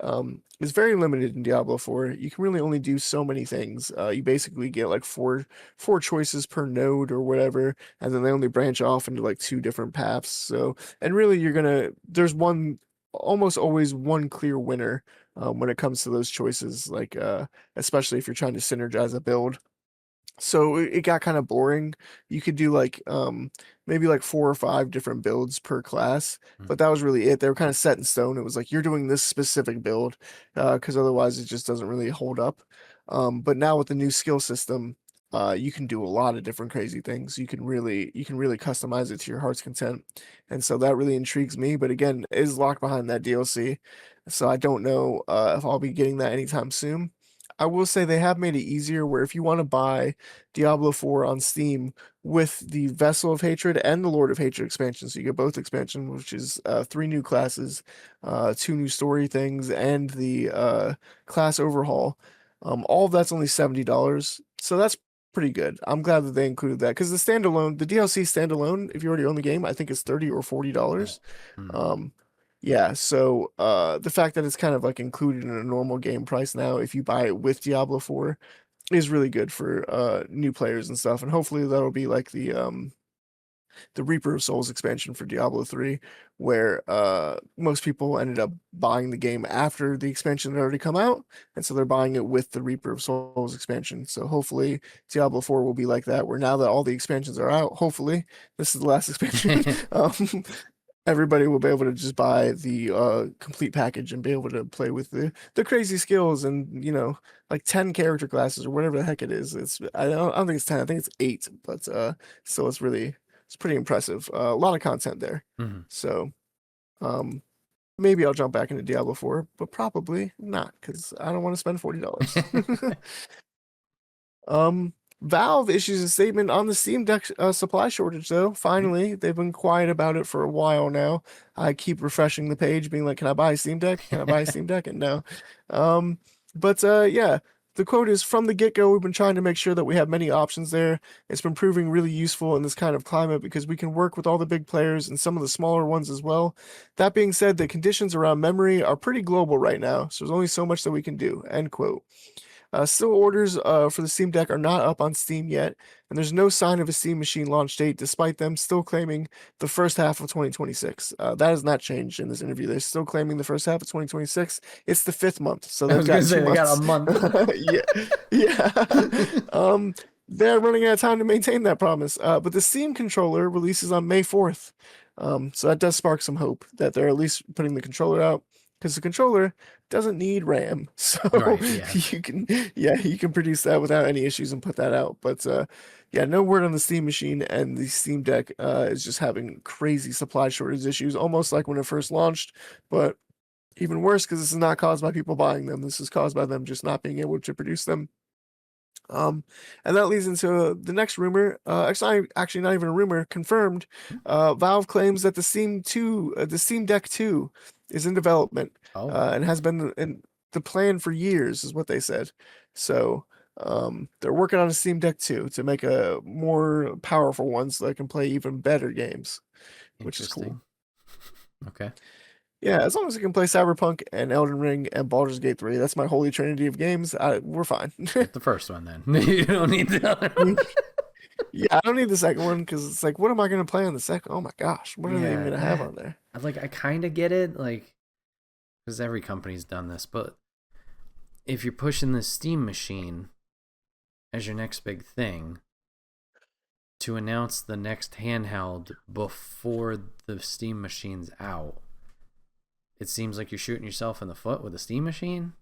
is very limited in Diablo 4. You can really only do so many things. You basically get like four choices per node or whatever, and then they only branch off into like two different paths. So, and really there's almost always one clear winner when it comes to those choices, like especially if you're trying to synergize a build. So it got kind of boring. You could do like maybe like four or five different builds per class, Mm. but that was really it. They were kind of set in stone. It was like you're doing this specific build because otherwise it just doesn't really hold up. But now with the new skill system, you can do a lot of different crazy things. You can really customize it to your heart's content, and so that really intrigues me. But again, it is locked behind that DLC, so I don't know if I'll be getting that anytime soon. I will say they have made it easier where if you want to buy Diablo 4 on Steam with the Vessel of Hatred and the Lord of Hatred expansion, so you get both expansion, which is three new classes, two new story things, and the class overhaul. All of that's only $70, so that's pretty good. I'm glad that they included that because the DLC standalone, if you already own the game, I think is Oh. $30 or $40. Mm. Um, yeah, so the fact that it's kind of like included in a normal game price now, if you buy it with Diablo 4, is really good for new players and stuff. And hopefully that'll be like the Reaper of Souls expansion for Diablo 3, where most people ended up buying the game after the expansion had already come out, and so they're buying it with the Reaper of Souls expansion. So hopefully Diablo 4 will be like that, where now that all the expansions are out, hopefully this is the last expansion. Everybody will be able to just buy the complete package and be able to play with the crazy skills and like 10 character classes or whatever the heck it is. I don't think it's 10, I think it's 8, but still it's pretty impressive. A lot of content there. Mhm. So um maybe I'll jump back into Diablo 4, but probably not because I don't want to spend $40. Um, Valve issues a statement on the Steam Deck supply shortage, though. Finally, they've been quiet about it for a while now. I keep refreshing the page, being like, "Can I buy a Steam Deck? Can I buy a Steam Deck?" And no. Um, but yeah, the quote is from the get-go. We've been trying to make sure that we have many options there. It's been proving really useful in this kind of climate because we can work with all the big players and some of the smaller ones as well. That being said, the conditions around memory are pretty global right now, so there's only so much that we can do. End quote. Still, orders for the Steam Deck are not up on Steam yet, and there's no sign of a Steam machine launch date, despite them still claiming the first half of 2026. That has not changed in this interview. They're still claiming the first half of 2026. It's the fifth month, so I they've was gonna got say two they got a months. month. Yeah, yeah. They're running out of time to maintain that promise. But the Steam controller releases on May 4th. So that does spark some hope that they're at least putting the controller out because the controller doesn't need RAM. So Right, yeah. you can produce that without any issues and put that out. But yeah, no word on the Steam machine, and the Steam Deck is just having crazy supply shortage issues, almost like when it first launched, but even worse because this is not caused by people buying them. This is caused by them just not being able to produce them. And that leads into the next rumor. Actually, not even a rumor, confirmed. Valve claims that the Steam Deck 2 is in development, Oh, and has been in the plan for years, is what they said. So, they're working on a Steam Deck 2 to make a more powerful one so they can play even better games, which is cool. interesting. Okay. Yeah, as long as I can play Cyberpunk and Elden Ring and Baldur's Gate 3, that's my holy trinity of games. We're fine. Get the first one then. You don't need the other one. Yeah, I don't need the second one because it's like, what am I going to play on the second? Oh my gosh, what are they even Yeah, going to have on there? like I kind of get it, like because every company's done this, but if you're pushing the Steam machine as your next big thing to announce the next handheld before the Steam machine's out, it seems like you're shooting yourself in the foot with a Steam machine.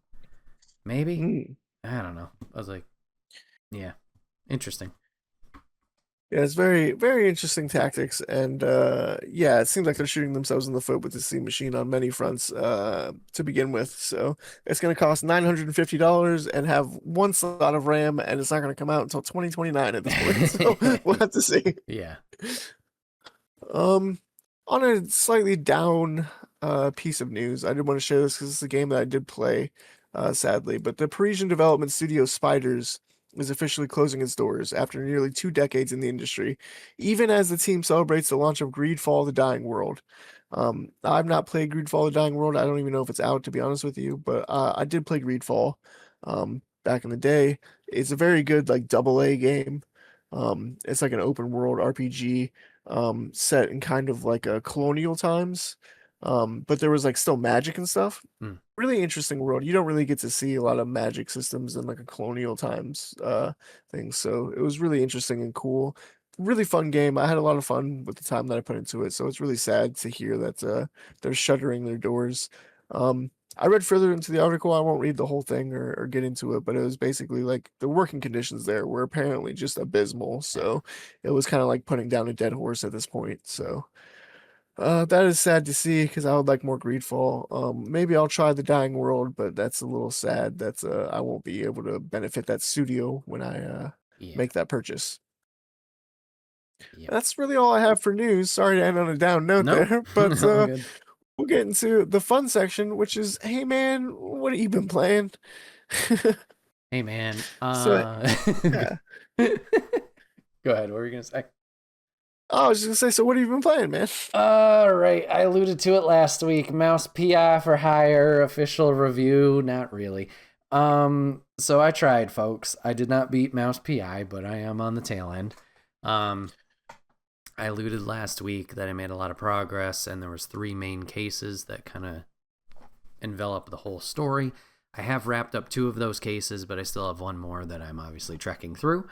Maybe. Hmm. I don't know. I was like, yeah, interesting. Yeah, it's very, very interesting tactics, and yeah, it seems like they're shooting themselves in the foot with the Steam machine on many fronts to begin with. So it's going to cost $950 and have one slot of RAM, and it's not going to come out until 2029 at this point. So we'll have to see. Yeah. Um, on a slightly down piece of news, I did want to share this because it's a game that I did play, sadly. But the Parisian development studio Spiders is officially closing its doors after nearly 2 decades in the industry, even as the team celebrates the launch of Greedfall: The Dying World. I've not played Greedfall: The Dying World. I don't even know if it's out, to be honest with you, but I did play Greedfall back in the day. It's a very good like double A game. It's like an open world RPG set in kind of like colonial times. But there was like still magic and stuff. Mm. Really interesting world. You don't really get to see a lot of magic systems in like a colonial times thing. So it was really interesting and cool. Really fun game. I had a lot of fun with the time that I put into it. So it's really sad to hear that they're shuttering their doors. I read further into the article. I won't read the whole thing or get into it, but it was basically like the working conditions there were apparently just abysmal. So it was kind of like putting down a dead horse at this point. So that is sad to see because I would like more Greedfall. Maybe I'll try The Dying World, but that's a little sad. That's I won't be able to benefit that studio when I Yeah. make that purchase. Yep. That's really all I have for news. Sorry to end on a down note Nope. there, but All good. we'll get into the fun section, which is, hey man, what have you been playing? Hey man. So yeah, Go ahead. What were you gonna say? I was just gonna say, so what have you been playing, man? All right. I alluded to it last week. Mouse PI for hire official review. Not really. So I tried, folks. I did not beat Mouse PI, but I am on the tail end. I alluded last week that I made a lot of progress, and there was 3 main cases that kind of envelop the whole story. I have wrapped up 2 of those cases, but I still have 1 more that I'm obviously trekking through.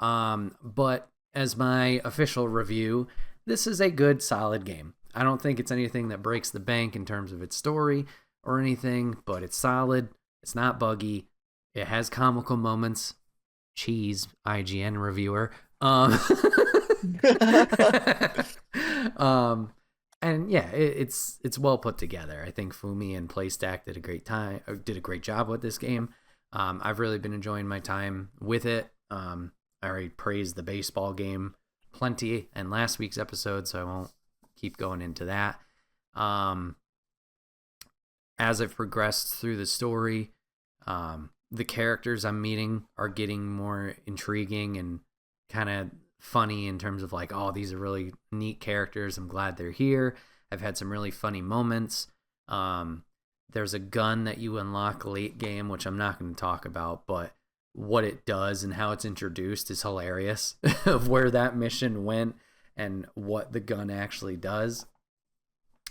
But as my official review, this is a good, solid game. I don't think it's anything that breaks the bank in terms of its story or anything, but it's solid. It's not buggy. It has comical moments. Cheese, IGN reviewer. And yeah, it's well put together. I think Fumi and Playstack did a great job with this game. I've really been enjoying my time with it. I already praised the baseball game plenty in last week's episode, so I won't keep going into that. As I've progressed through the story, the characters I'm meeting are getting more intriguing and kind of funny in terms of like, oh, these are really neat characters. I'm glad they're here. I've had some really funny moments. There's a gun that you unlock late game, which I'm not going to talk about, but what it does and how it's introduced is hilarious of where that mission went and what the gun actually does.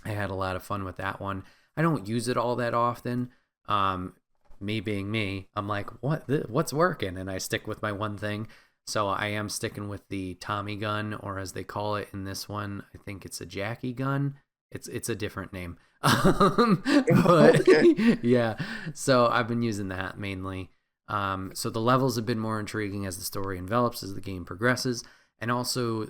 I had a lot of fun with that one. I don't use it all that often. Me being me, I'm like, what's working? And I stick with my one thing. So I am sticking with the Tommy gun, or as they call it in this one, I think it's a Jackie gun. It's a different name. But Okay. yeah, so I've been using that mainly. So the levels have been more intriguing as the story envelops, as the game progresses. And also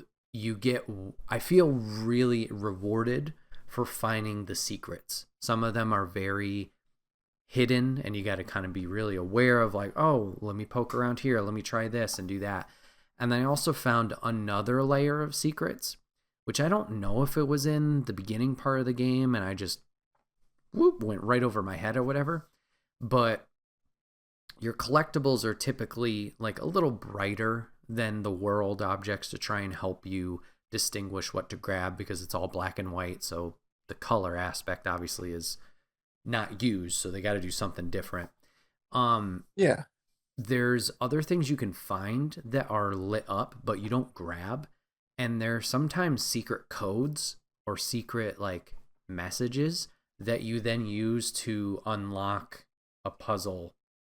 I feel really rewarded for finding the secrets. Some of them are very hidden, and you got to kind of be really aware of like, oh, let me poke around here, let me try this and do that. And then I also found another layer of secrets, which I don't know if it was in the beginning part of the game and I just went right over my head or whatever. But your collectibles are typically like a little brighter than the world objects to try and help you distinguish what to grab, because it's all black and white. So the color aspect obviously is not used. So they got to do something different. Yeah. There's other things you can find that are lit up, but you don't grab. And there's sometimes secret codes or secret like messages that you then use to unlock a puzzle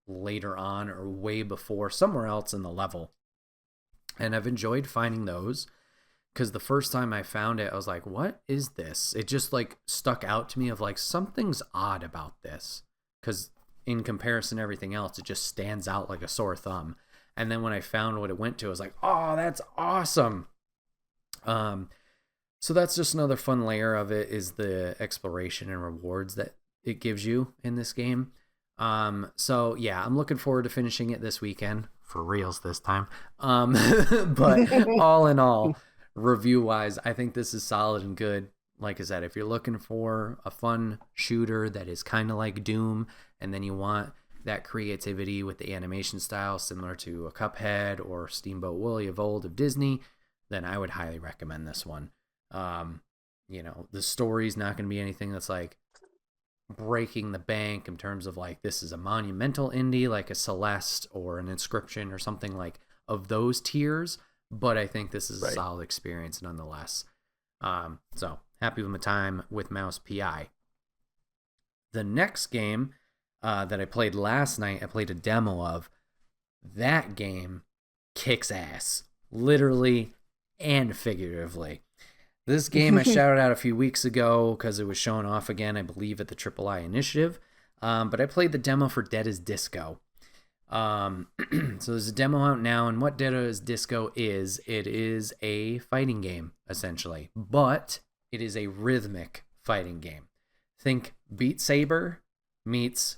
later on or way before somewhere else in the level. And I've enjoyed finding those, because the first time I found it, I was like, what is this? It just like stuck out to me of like, something's odd about this, because in comparison to everything else, it just stands out like a sore thumb. And then when I found what it went to, I was like, oh, that's awesome. So that's just another fun layer of it, is the exploration and rewards that it gives you in this game. So yeah, I'm looking forward to finishing it this weekend, for reals this time. But all in all, review wise, I think this is solid and good. Like I said, if you're looking for a fun shooter that is kind of like Doom, and then you want that creativity with the animation style similar to a Cuphead or Steamboat Willie of old of Disney, then I would highly recommend this one. The story's not going to be anything that's like breaking the bank in terms of like, this is a monumental indie like a Celeste or an Inscription or something like of those tiers, but I think this is a solid experience nonetheless. So happy with my time with Mouse PI. The next game that I played last night, I played a demo of. That game kicks ass, literally and figuratively. This game I shouted out a few weeks ago because it was shown off again, I believe, at the III Initiative. But I played the demo for Dead as Disco. So there's a demo out now, and what Dead as Disco is, it is a fighting game, essentially. But it is a rhythmic fighting game. Think Beat Saber meets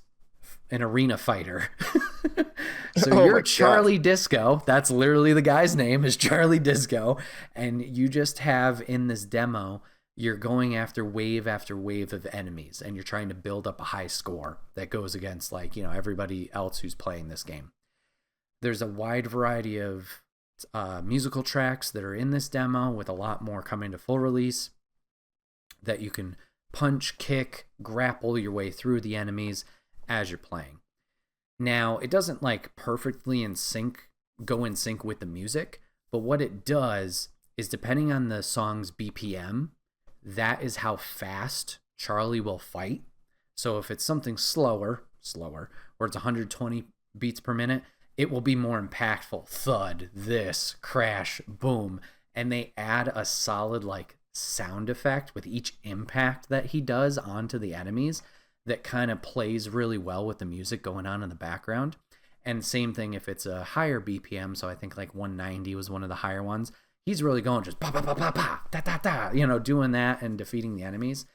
an arena fighter. So you're Charlie Disco. That's literally the guy's name, is Charlie Disco. And you just have in this demo, you're going after wave of enemies, and you're trying to build up a high score that goes against everybody else who's playing this game. There's a wide variety of musical tracks that are in this demo, with a lot more coming to full release, that you can punch, kick, grapple your way through the enemies as you're playing. Now, it doesn't perfectly go in sync with the music, but what it does is, depending on the song's BPM, that is how fast Charlie will fight. So if it's something slower, where it's 120 beats per minute, it will be more impactful. Thud, this, crash, boom. And they add a solid sound effect with each impact that he does onto the enemies that kind of plays really well with the music going on in the background. And same thing if it's a higher BPM, so I think 190 was one of the higher ones. He's really going just pa pa pa pa pa da da da, doing that and defeating the enemies.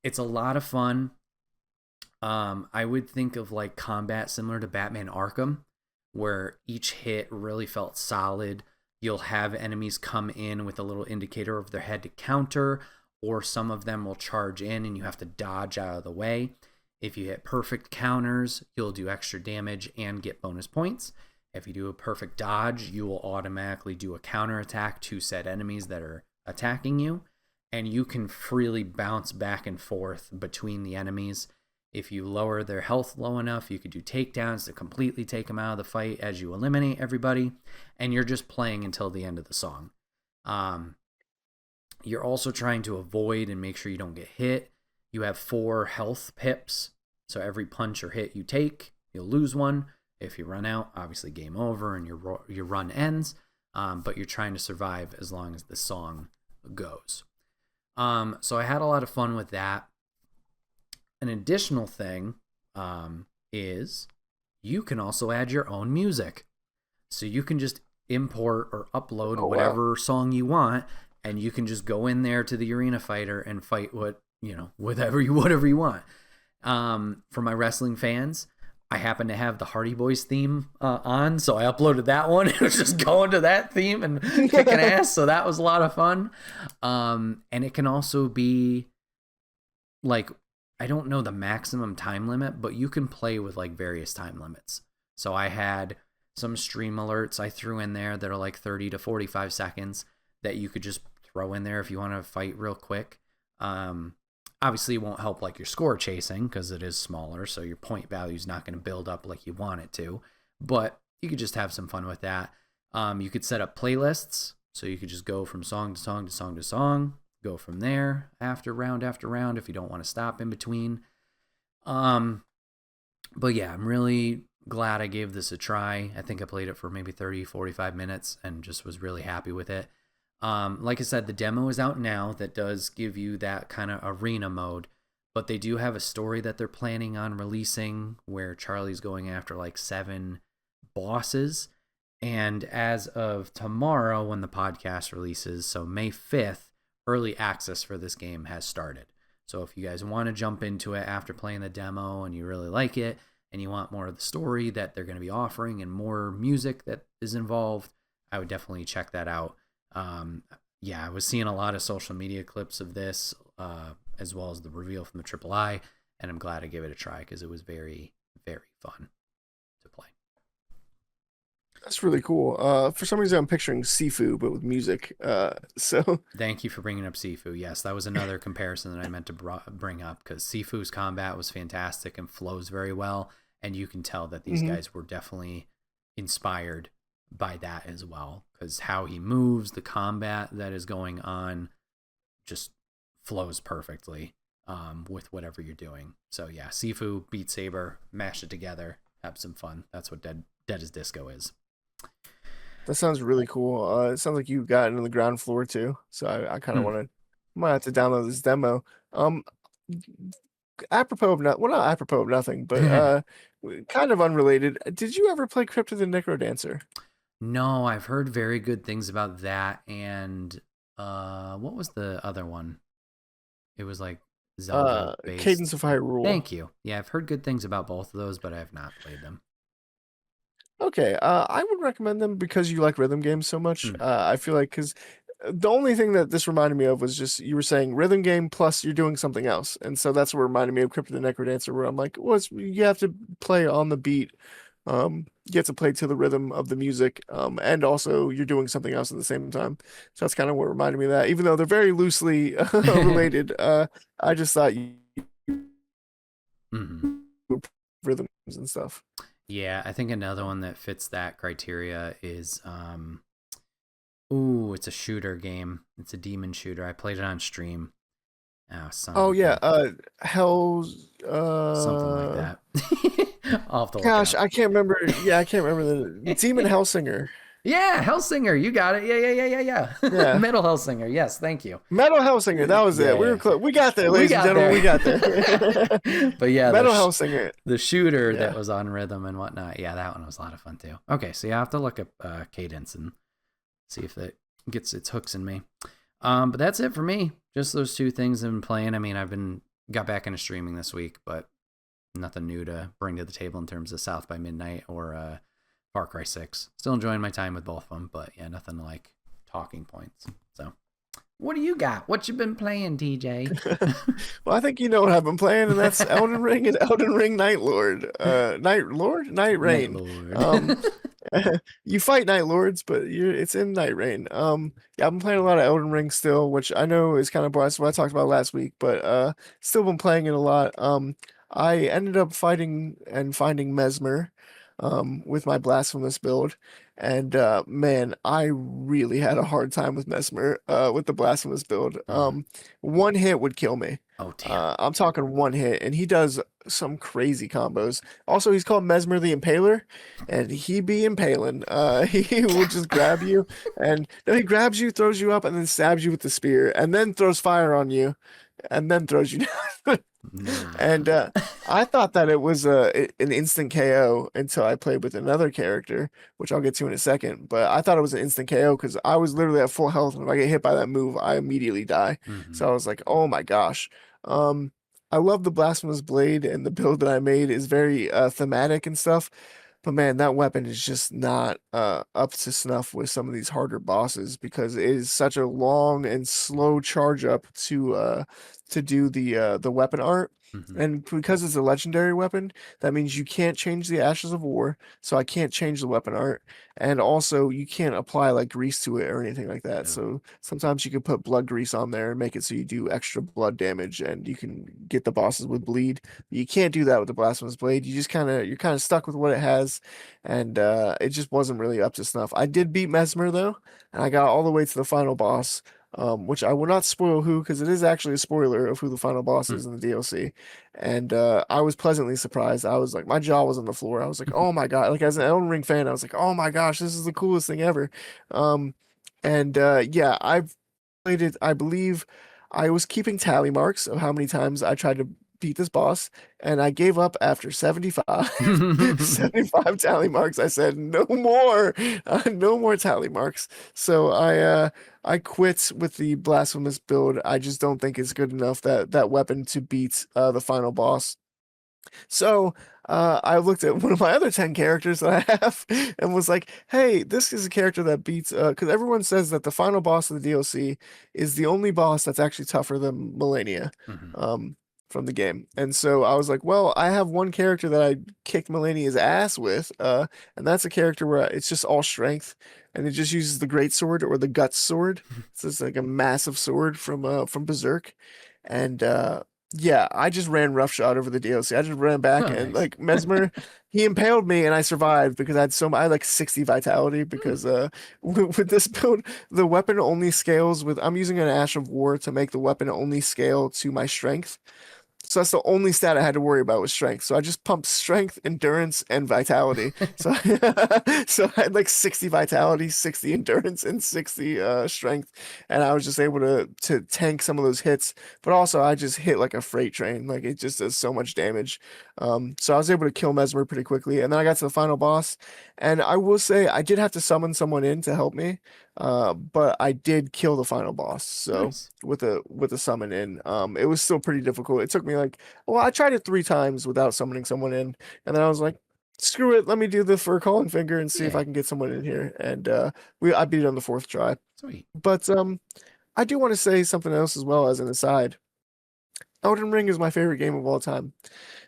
It's a lot of fun. I would think of combat similar to Batman Arkham, where each hit really felt solid. You'll have enemies come in with a little indicator over their head to counter, or some of them will charge in and you have to dodge out of the way. If you hit perfect counters, you'll do extra damage and get bonus points. If you do a perfect dodge, you will automatically do a counter attack to said enemies that are attacking you, and you can freely bounce back and forth between the enemies. If you lower their health low enough, you could do takedowns to completely take them out of the fight as you eliminate everybody, and you're just playing until the end of the song. You're also trying to avoid and make sure you don't get hit. You have 4 health pips, so every punch or hit you take, you'll lose 1. If you run out, obviously game over and your run ends, but you're trying to survive as long as the song goes. So I had a lot of fun with that. An additional thing is you can also add your own music. So you can just import or upload whatever song you want, and you can just go in there to the arena fighter and fight whatever you want. For my wrestling fans, I happen to have the Hardy Boys theme on, so I uploaded that one. It was just going to that theme and kicking ass, so that was a lot of fun. And it can also be like, I don't know the maximum time limit, but you can play with like various time limits. So I had some stream alerts I threw in there that are like 30 to 45 seconds that you could just throw in there if you want to fight real quick. Obviously, it won't help like your score chasing because it is smaller, so your point value is not going to build up like you want it to. But you could just have some fun with that. You could set up playlists, so you could just go from song to song to song to song, go from there after round if you don't want to stop in between. But yeah, I'm really glad I gave this a try. I think I played it for maybe 30, 45 minutes and just was really happy with it. Like I said, the demo is out now that does give you that kind of arena mode, but they do have a story that they're planning on releasing where Charlie's going after like 7 bosses. And as of tomorrow, when the podcast releases, so May 5th, early access for this game has started. So if you guys want to jump into it after playing the demo and you really like it and you want more of the story that they're going to be offering and more music that is involved, I would definitely check that out. Yeah, I was seeing a lot of social media clips of this, as well as the reveal from the Triple I, and I'm glad I gave it a try because it was very, very fun to play. That's really cool. For some reason, I'm picturing Sifu, but with music. So Thank you for bringing up Sifu. Yes, that was another comparison that I meant to bring up because Sifu's combat was fantastic and flows very well, and you can tell that these guys were definitely inspired by that as well, because how he moves, the combat that is going on just flows perfectly with whatever you're doing. So yeah, Sifu, Beat Saber, mash it together, have some fun. That's what Dead as Disco is. that sounds really cool. It sounds like you got into the ground floor too. So I kind of might have to download this demo. Apropos of not apropos of nothing, but kind of unrelated. Did you ever play Crypt of the Necrodancer? No, I've heard very good things about that. And what was the other one? It was like Zelda based. Cadence of Hyrule. Thank you. Yeah, I've heard good things about both of those, but I have not played them. Okay, I would recommend them because you like rhythm games so much. I feel like because the only thing that this reminded me of was just you were saying rhythm game plus you're doing something else, and so that's what reminded me of Crypt of the Necrodancer, where I'm like, well, you have to play on the beat. You have to play to the rhythm of the music, and also you're doing something else at the same time. So that's kind of what reminded me of that. Even though they're very loosely related, I just thought you rhythms and stuff. Yeah, I think another one that fits that criteria is it's a shooter game. It's a demon shooter. I played it on stream. Oh yeah, Hell's something like that. I'll have to look gosh, it up. I can't remember. Yeah, I can't remember the Demon Hellsinger. Yeah, Hellsinger, you got it. Yeah. Metal Hellsinger. Yes, thank you. Metal Hellsinger, that was it. We were close. We got there, ladies and gentlemen. We got there. But yeah, Metal Hellsinger, the shooter that was on rhythm and whatnot. Yeah, that one was a lot of fun too. Okay, so I have to look up Cadence and see if it gets its hooks in me. But that's it for me. Just those 2 things I've been playing. I mean, got back into streaming this week, but nothing new to bring to the table in terms of South by Midnight or Far Cry 6. Still enjoying my time with both of them, but yeah, nothing like talking points. So, what do you got? What you been playing, TJ? Well, I think you know what I've been playing, and that's Elden Ring and Elden Ring Night Lord. Night Rain. You fight Night Lords, but it's in Night Rain. Yeah, I've been playing a lot of Elden Ring still, which I know is kind of biased what I talked about last week, but still been playing it a lot. I ended up fighting and finding Mesmer with my blasphemous build, and man, I really had a hard time with Mesmer with the blasphemous build. One hit would kill me. Oh damn. I'm talking one hit, and he does some crazy combos. Also, he's called Mesmer the Impaler, and he be impaling. He will just grab you, and no, he grabs you, throws you up, and then stabs you with the spear, and then throws fire on you, and then throws you down. And I thought that it was an instant KO until I played with another character, which I'll get to in a second. But I thought it was an instant KO because I was literally at full health, and if I get hit by that move, I immediately die. So I was like, oh my gosh. I love the Blasphemous Blade, and the build that I made is very thematic and stuff. But man, that weapon is just not up to snuff with some of these harder bosses because it is such a long and slow charge up to do the weapon art. Hmm. And because it's a legendary weapon, that means you can't change the Ashes of War, so I can't change the weapon art. And also you can't apply like grease to it or anything like that. No. So sometimes you can put blood grease on there and make it so you do extra blood damage and you can get the bosses with bleed. You can't do that with the Blasphemous Blade. You're kind of stuck with what it has, and it just wasn't really up to snuff. I did beat Mesmer though, and I got all the way to the final boss, which I will not spoil who because it is actually a spoiler of who the final boss Hmm. is in the DLC. And I was pleasantly surprised. I was like, my jaw was on the floor. I was like, oh my God! Like as an Elden Ring fan, I was like, oh my gosh, this is the coolest thing ever. Um, and yeah, I've played it. I believe I was keeping tally marks of how many times I tried to beat this boss, and I gave up after 75. 75 tally marks. I said, no more, no more tally marks. So I quit with the blasphemous build. I just don't think it's good enough that weapon to beat the final boss. So I looked at one of my other 10 characters that I have and was like, hey, this is a character that beats, because everyone says that the final boss of the DLC is the only boss that's actually tougher than Melania Hmm. um, from the game. And so I was like, well, I have one character that I kicked Melania's ass with, and that's a character where it's just all strength, and it just uses the great sword or the guts sword. It's just like a massive sword from Berserk. And yeah, I just ran roughshod over the DLC. I just ran back Oh, and nice. like Mesmer, he impaled me and I survived because I had like 60 vitality Hmm. because with this build, the weapon only scales with I'm using an Ash of War to make the weapon only scale to my strength. So that's the only stat I had to worry about was strength. So I just pumped strength, endurance, and vitality. So so I had like 60 vitality, 60 endurance, and 60 strength. And I was just able to tank some of those hits. But also I just hit like a freight train. Like it just does so much damage. So I was able to kill Mesmer pretty quickly. And then I got to the final boss. And I will say I did have to summon someone in to help me. But I did kill the final boss. So Nice. with a summon in. It was still pretty difficult. It took me like, well, I tried it 3 times without summoning someone in, and then I was like, screw it, let me do the fur calling finger and see if Yeah. I can get someone in here. And I beat it on the fourth try. Sweet. But I do want to say something else as well as an aside. Elden Ring is my favorite game of all time.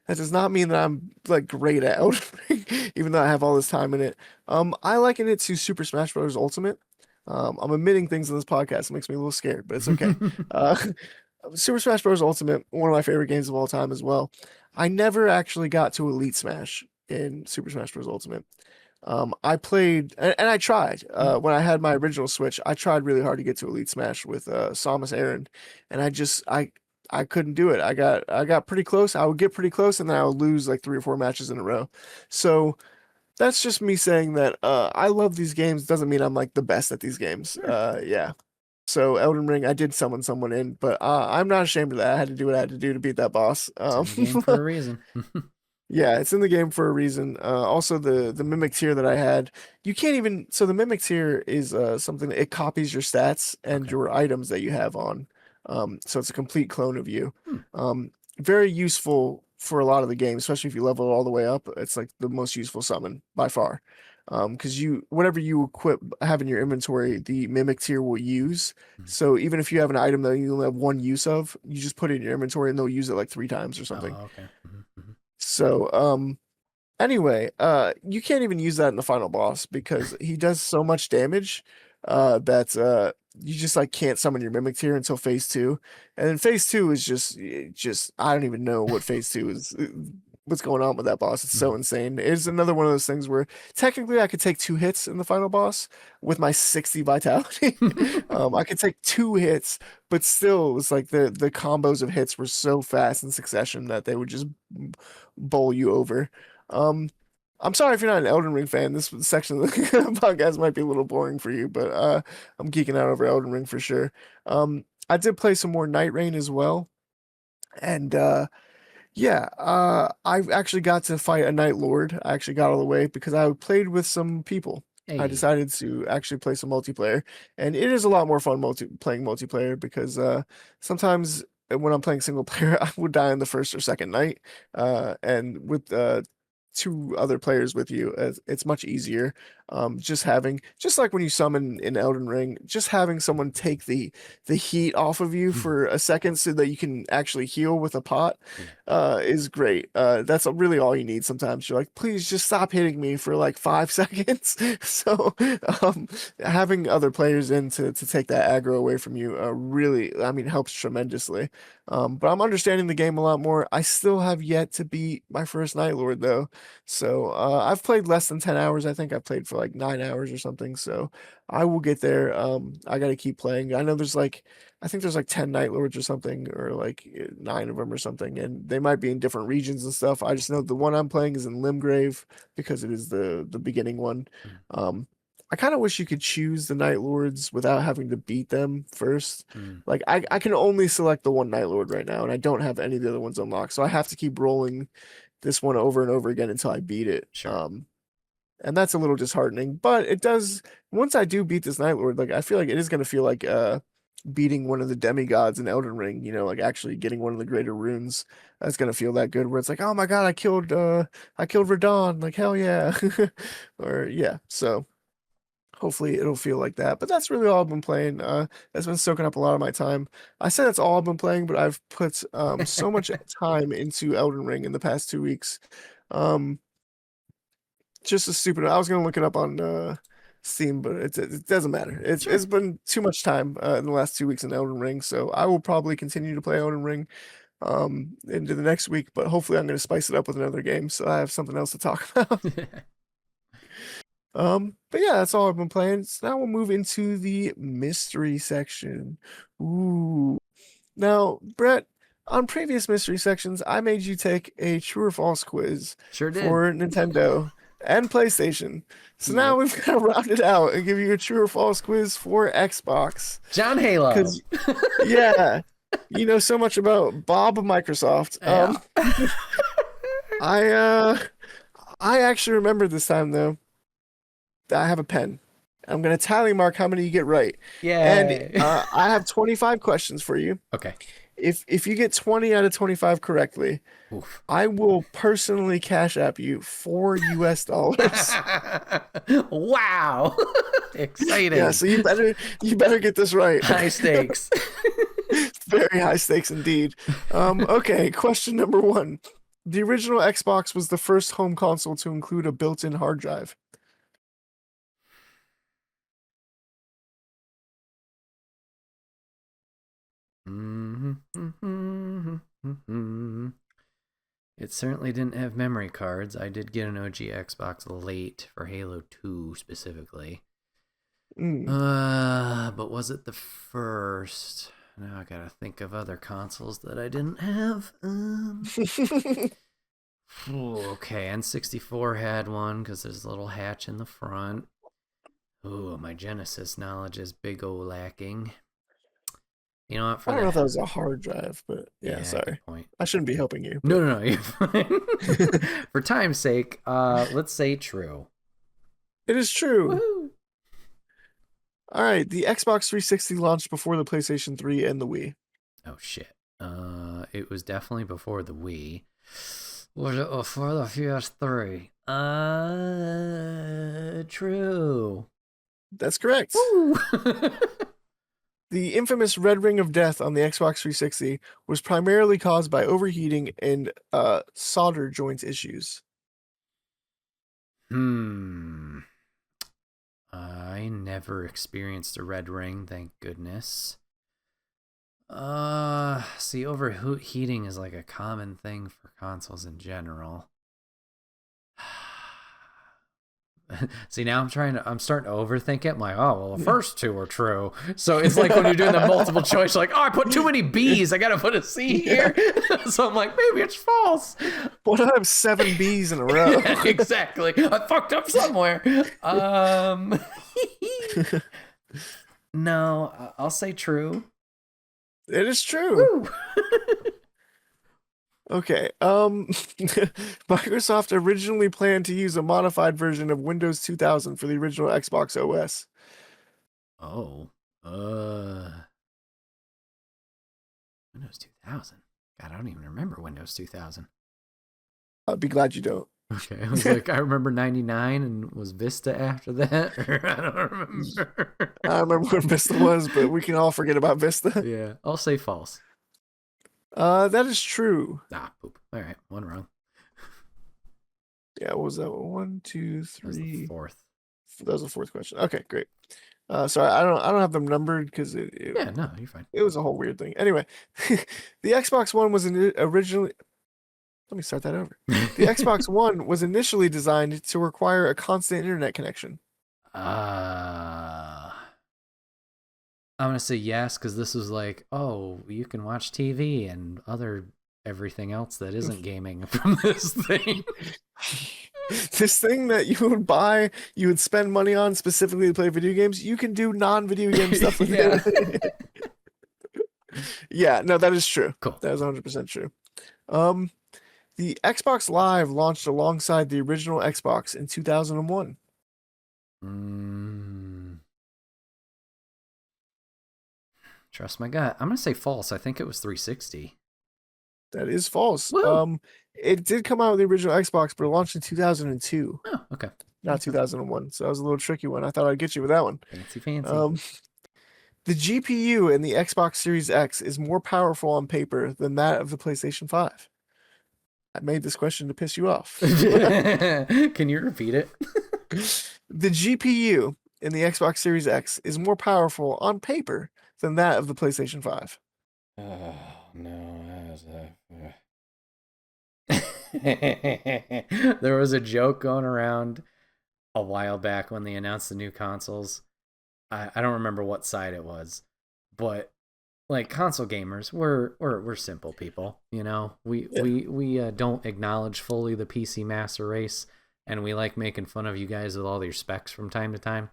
That does not mean that I'm like great at Elden Ring, even though I have all this time in it. I liken it to Super Smash Bros. Ultimate. I'm admitting things in this podcast. It makes me a little scared, but it's okay. Uh, Super Smash Bros. Ultimate, one of my favorite games of all time as well. I never actually got to Elite Smash in Super Smash Bros. Ultimate. I played and I tried. When I had my original Switch, I tried really hard to get to Elite Smash with Samus Aran, and I couldn't do it. I got pretty close. I would get pretty close, and then I would lose like 3 or 4 matches in a row. So that's just me saying that I love these games. Doesn't mean I'm like the best at these games. Sure. Yeah. So Elden Ring, I did summon someone in, but I'm not ashamed of that. I had to do what I had to do to beat that boss. It's in the game for a reason. Yeah, it's in the game for a reason. Also, the mimic tier that I had, you can't even. So the mimic tier is something that it copies your stats and Okay. your items that you have on. So it's a complete clone of you. Hmm. Very useful for a lot of the game, especially if you level it all the way up. It's like the most useful summon by far. Because you whatever you equip have in your inventory, the mimic tier will use. Hmm. So even if you have an item that you only have one use of, you just put it in your inventory and they'll use it like 3 times or something. Oh, okay. Hmm. So, anyway, you can't even use that in the final boss because he does so much damage that you just like can't summon your mimic tier until phase two. And then phase two is just I don't even know what phase two is what's going on with that boss. It's so Hmm. insane. It's another one of those things where technically I could take 2 hits in the final boss with my 60 vitality. I could take 2 hits, but still it's like the combos of hits were so fast in succession that they would just bowl you over. Um, I'm sorry if you're not an Elden Ring fan. This section of the podcast might be a little boring for you, but I'm geeking out over Elden Ring for sure. I did play some more Night Rain as well, and yeah, I actually got to fight a Night Lord. I actually got all the way because I played with some people. I Hey. decided to actually play some multiplayer, and it is a lot more fun playing multiplayer because sometimes when I'm playing single player, I would die on the first or second night. And with two other players with you, it's much easier. Just like when you summon in Elden Ring, just having someone take the heat off of you for a second so that you can actually heal with a pot, Yeah. is great. That's really all you need. Sometimes you're like, please just stop hitting me for like 5 seconds. So, um, having other players in to take that aggro away from you, really, I mean, helps tremendously. But I'm understanding the game a lot more. I still have yet to beat my first Night Lord though. So I've played less than 10 hours. I think I played for like 9 hours or something. So I will get there. I gotta keep playing. I think there's like 10 Night Lords or something, or like nine of them or something, and they might be in different regions and stuff. I just know the one I'm playing is in Limgrave because it is the beginning one. Mm. Um, I kind of wish you could choose the Night Lords without having to beat them first. Mm. Like I can only select the one Night Lord right now, and I don't have any of the other ones unlocked. So I have to keep rolling this one over and over again until I beat it. Sure. And that's a little disheartening, but it does, once I do beat this Night Lord, like I feel like it is gonna feel like beating one of the demigods in Elden Ring, like actually getting one of the greater runes. That's gonna feel that good where it's like, oh my god, I killed Radon, like hell yeah. Or yeah, so hopefully it'll feel like that. But that's really all I've been playing. That's been soaking up a lot of my time. I said that's all I've been playing, but I've put so much time into Elden Ring in the past 2 weeks. Um, just a stupid. I was gonna look it up on Steam, but it doesn't matter. Sure. It's been too much time in the last 2 weeks in Elden Ring, so I will probably continue to play Elden Ring into the next week. But hopefully, I'm gonna spice it up with another game, so I have something else to talk about. But yeah, that's all I've been playing. So now we'll move into the mystery section. Ooh. Now, Brett, on previous mystery sections, I made you take a true or false quiz Sure did. for Nintendo and PlayStation. So now Yep. we've got to round it out and give you a true or false quiz for Xbox. John Halo. Because, yeah, you know so much about Bob of Microsoft. Yeah. I I actually remember this time though. I have a pen. I'm gonna tally mark how many you get right. And Yay. I have 25 questions for you. Okay. If you get 20 out of 25 correctly, Oof. I will personally cash app you $4. Wow. Exciting. Yeah, so you better get this right. High stakes. Very high stakes indeed. Okay, question number one. The original Xbox was the first home console to include a built-in hard drive. It certainly didn't have memory cards. I did get an OG Xbox late for Halo 2 specifically. Mm. But was it the first? Now I gotta think of other consoles that I didn't have. Okay, N64 had one because there's a little hatch in the front. Ooh, my Genesis knowledge is big o lacking. You know what? I For don't know the if that was a hard drive, but yeah, yeah, good sorry. point. I shouldn't be helping you, No, but no, no, you're fine. For time's sake, let's say true. it is true. Woohoo! All right, the Xbox 360 launched before the PlayStation 3 and the Wii. Oh shit. It was definitely before the Wii. Was it before the PS3? True. That's correct. Woo! The infamous red ring of death on the Xbox 360 was primarily caused by overheating and solder joint issues. I never experienced a red ring, thank goodness. See, overheating is like a common thing for consoles in general. See, now I'm starting to overthink it. I'm like, oh, well, the first two are true. So it's like when you're doing the multiple choice, like, oh, I put too many B's. I got to put a C here. So I'm like, maybe it's false. What, I have 7 B's in a row? Yeah, exactly. I fucked up somewhere. No, I'll say true. It is true. Woo! Okay. Microsoft originally planned to use a modified version of Windows 2000 for the original Xbox OS. Oh. Windows 2000. God, I don't even remember Windows 2000. I'd be glad you don't. Okay, I was like, I remember 99 and was Vista after that? I don't remember. I remember when Vista was, but we can all forget about Vista. Yeah, I'll say false. That is true. Ah, poop. All right, one wrong. Yeah, what was that? 1, 2, That was the 3. fourth. That was the fourth question. Okay, great. Sorry, I don't have them numbered because Yeah, no, you're fine. it was a whole weird thing. Anyway, the Xbox One was originally. Let me start that over. The Xbox One was initially designed to require a constant internet connection. I'm gonna say yes because this was like, oh, you can watch TV and other everything else that isn't gaming from this thing. This thing that you would buy, you would spend money on specifically to play video games, you can do non-video game stuff with Yeah. it. Yeah, no, that is true. Cool. That is 100% true. The Xbox Live launched alongside the original Xbox in 2001. Trust my gut. I'm gonna say false. I think it was 360. That is false. Woo! It did come out with the original Xbox, but it launched in 2002, Oh, okay. not 2001. So that was a little tricky one. I thought I'd get you with that one. Fancy. The GPU in the Xbox Series X is more powerful on paper than that of the PlayStation 5. I made this question to piss you off. Can you repeat it? The GPU in the Xbox Series X is more powerful on paper than that of the PlayStation 5. Oh, no. There was a joke going around a while back when they announced the new consoles. I don't remember what side it was, but like console gamers, we're simple people, you know. We don't acknowledge fully the PC master race, and we like making fun of you guys with all your specs from time to time.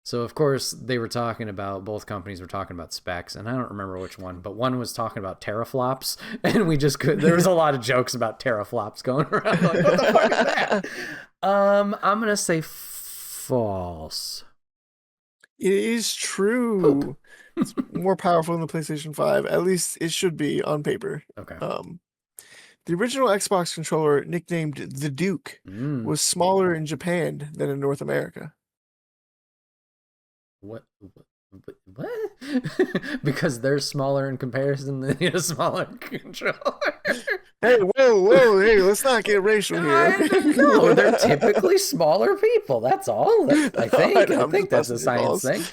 So of course they were talking about, both companies were talking about specs, and I don't remember which one, but one was talking about teraflops, and we just could. There was a lot of jokes about teraflops going around. Like, what the fuck is that? I'm gonna say false. It is true. Poop. It's more powerful than the PlayStation 5. At least it should be on paper. Okay. The original Xbox controller, nicknamed the Duke, was smaller in Japan than in North America. What? Because they're smaller in comparison than a smaller controller. Hey, whoa, hey, let's not get racial here. No, they're typically smaller people. That's all. I think that's a science thing.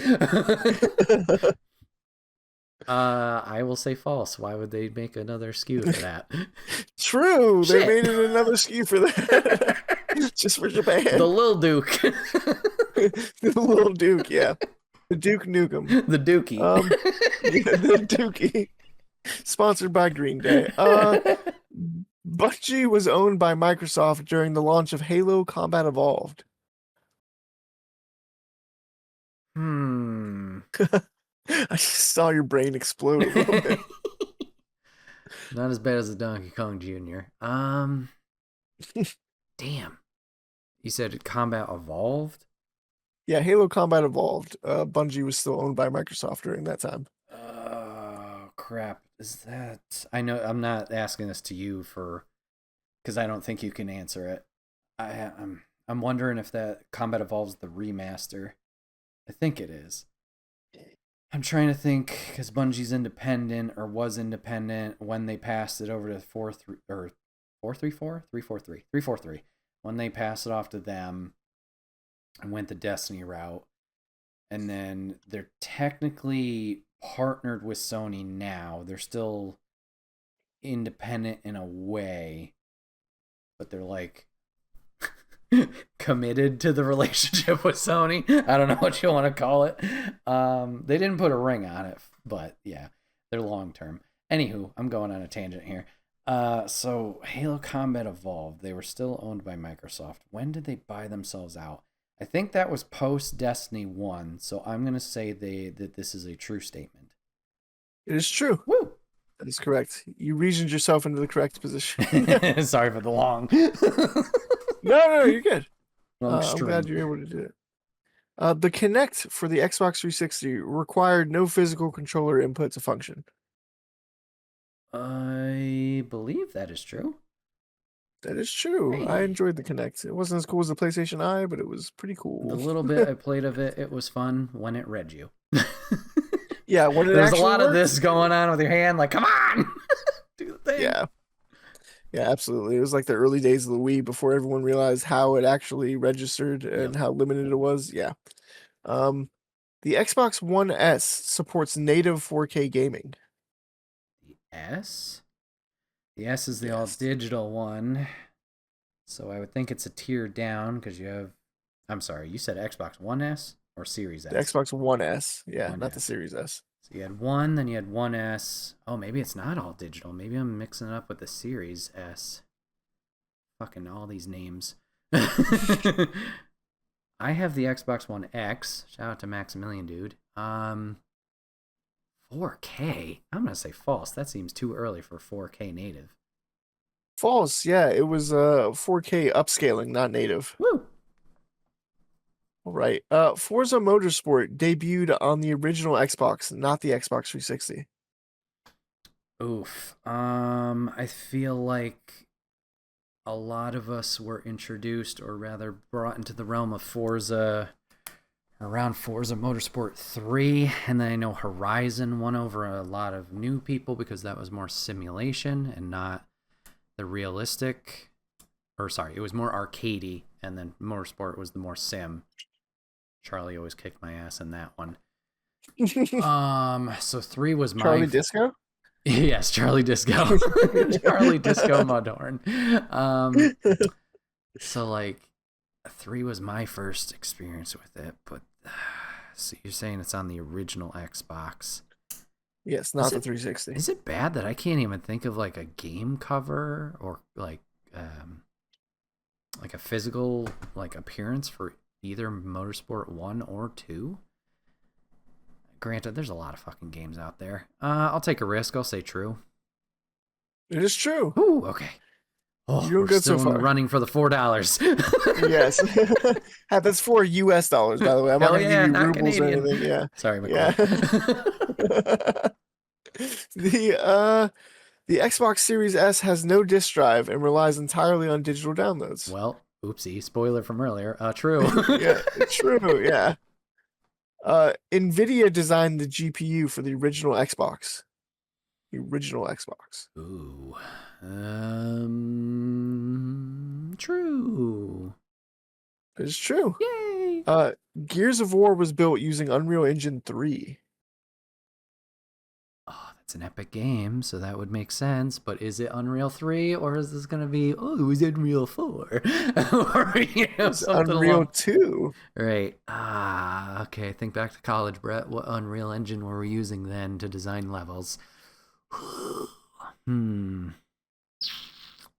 I will say false. Why would they make another SKU for that? True. Shit. They made it another SKU for that. Just for Japan. The Lil Duke. The Little Duke, yeah. The Duke Nukem. The Dookie. Yeah, the Dookie. Sponsored by Green Day. Bungie was owned by Microsoft during the launch of Halo Combat Evolved. I just saw your brain explode a little bit. Not as bad as the Donkey Kong Jr. Damn. You said Combat Evolved? Yeah, Halo Combat Evolved. Bungie was still owned by Microsoft during that time. Oh, crap. Is that... I know I'm not asking this to you because I don't think you can answer it. I'm wondering if that Combat Evolved's the remaster. I think it is. I'm trying to think because Bungie's independent or was independent when they passed it over to 343 when they passed it off to them and went the Destiny route, and then they're technically partnered with Sony now. They're still independent in a way, but they're like committed to the relationship with Sony. I don't know what you want to call it. They didn't put a ring on it, but yeah, they're long term. Anywho, I'm going on a tangent here. So Halo Combat Evolved, they were still owned by Microsoft. When did they buy themselves out? I think that was post Destiny 1, so I'm going to say that this is a true statement. It is true. Woo! That is correct. You reasoned yourself into the correct position. Sorry for the long. No, you're good. I'm glad you're able to do it. The Kinect for the Xbox 360 required no physical controller input to function. I believe that is true. That is true. I Hey. enjoyed the Kinect. It wasn't as cool as the PlayStation Eye, but it was pretty The cool. little bit I played of it, it was fun when it read you. Yeah, when it There was a actually lot of worked. this going on with your hand, like, come on, do the thing. Yeah, yeah, absolutely. It was like the early days of the Wii before everyone realized how it actually registered Yep. and how limited it was. Yeah. Um, the Xbox One S supports native 4K gaming. The S? The S is the all Yes. digital one. So I would think it's a tier down because you have. I'm sorry, you said Xbox One S or Series The S? Xbox One S. Yeah, One not the S. Series S. So you had one, then you had one S. Oh, maybe it's not all digital. Maybe I'm mixing it up with the Series S. Fucking all these names. I have the Xbox One X. Shout out to Maximilian, dude. 4K. I'm gonna say false. That seems too early for 4K native. False. Yeah, it was 4K upscaling, not native. Woo. All right. Forza Motorsport debuted on the original Xbox, not the Xbox 360. Oof. I feel like a lot of us were introduced, or rather brought into the realm of Forza around Forza Motorsport 3, and then I know Horizon won over a lot of new people because that was more simulation and not the realistic, or sorry, it was more arcadey, and then Motorsport was the more sim. Charlie always kicked my ass in that one. So 3 was Charlie my Disco? yes, Charlie Disco. Charlie Disco Mudhorn. So like 3 was my first experience with it, but so you're saying it's on the original Xbox. Yes, Is not the it 360. is it bad that I can't even think of like a game cover or like a physical like appearance for either Motorsport 1 or 2? Granted, there's a lot of fucking games out there. I'll take a risk. I'll say true. It is true. Ooh, okay. You're Oh, doing we're good so still in the far. running for the $4. Yes. That's for US dollars, by the way. I'm not Hell going to give yeah, you not rubles or Canadian. anything. Yeah. Sorry, Yeah. McCoy. The Xbox Series S has no disk drive and relies entirely on digital downloads. Well, oopsie, spoiler from earlier. True. Yeah, true. Yeah. Nvidia designed the GPU for the original Xbox. The original Xbox. Ooh. True. It's true. Yay. Gears of War was built using Unreal Engine 3. Oh, that's an epic game, so that would make sense. But is it Unreal 3 or is this gonna be it was Unreal 4? Or It's something Unreal along. 2. Right. Okay. Think back to college, Brett. What Unreal Engine were we using then to design levels? Hmm.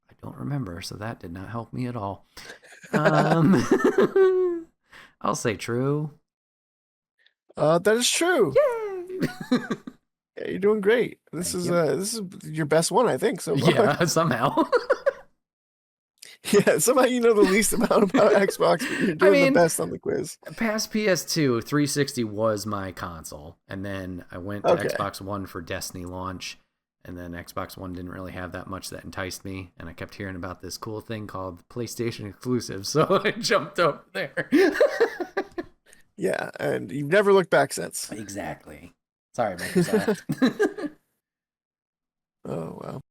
I don't remember, so that did not help me at all. I'll say true. That is true. Yay! Yeah, you're doing great. Thank you. This is your best one, I think, so far. Yeah, somehow. Yeah, somehow you know the least amount about Xbox, but you're I doing the mean, best on the quiz. past PS2, 360 was my console, and then I went to Okay. Xbox One for Destiny launch, and then Xbox One didn't really have that much that enticed me, and I kept hearing about this cool thing called PlayStation exclusive, so I jumped over there. Yeah, and you've never looked back since. Exactly. Sorry, Microsoft. Oh wow.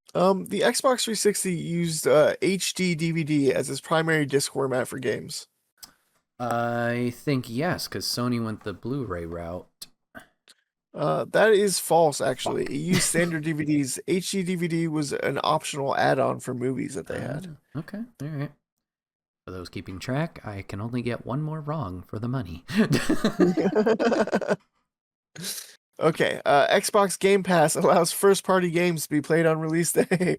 The Xbox 360 used HD DVD as its primary disc format for games. I think yes, because Sony went the Blu-ray route. That is false, actually. Fuck. It used standard DVDs. HD DVD was an optional add-on for movies that they had. Okay, all right. For those keeping track, I can only get one more wrong for the money. Okay, Xbox Game Pass allows first-party games to be played on release day.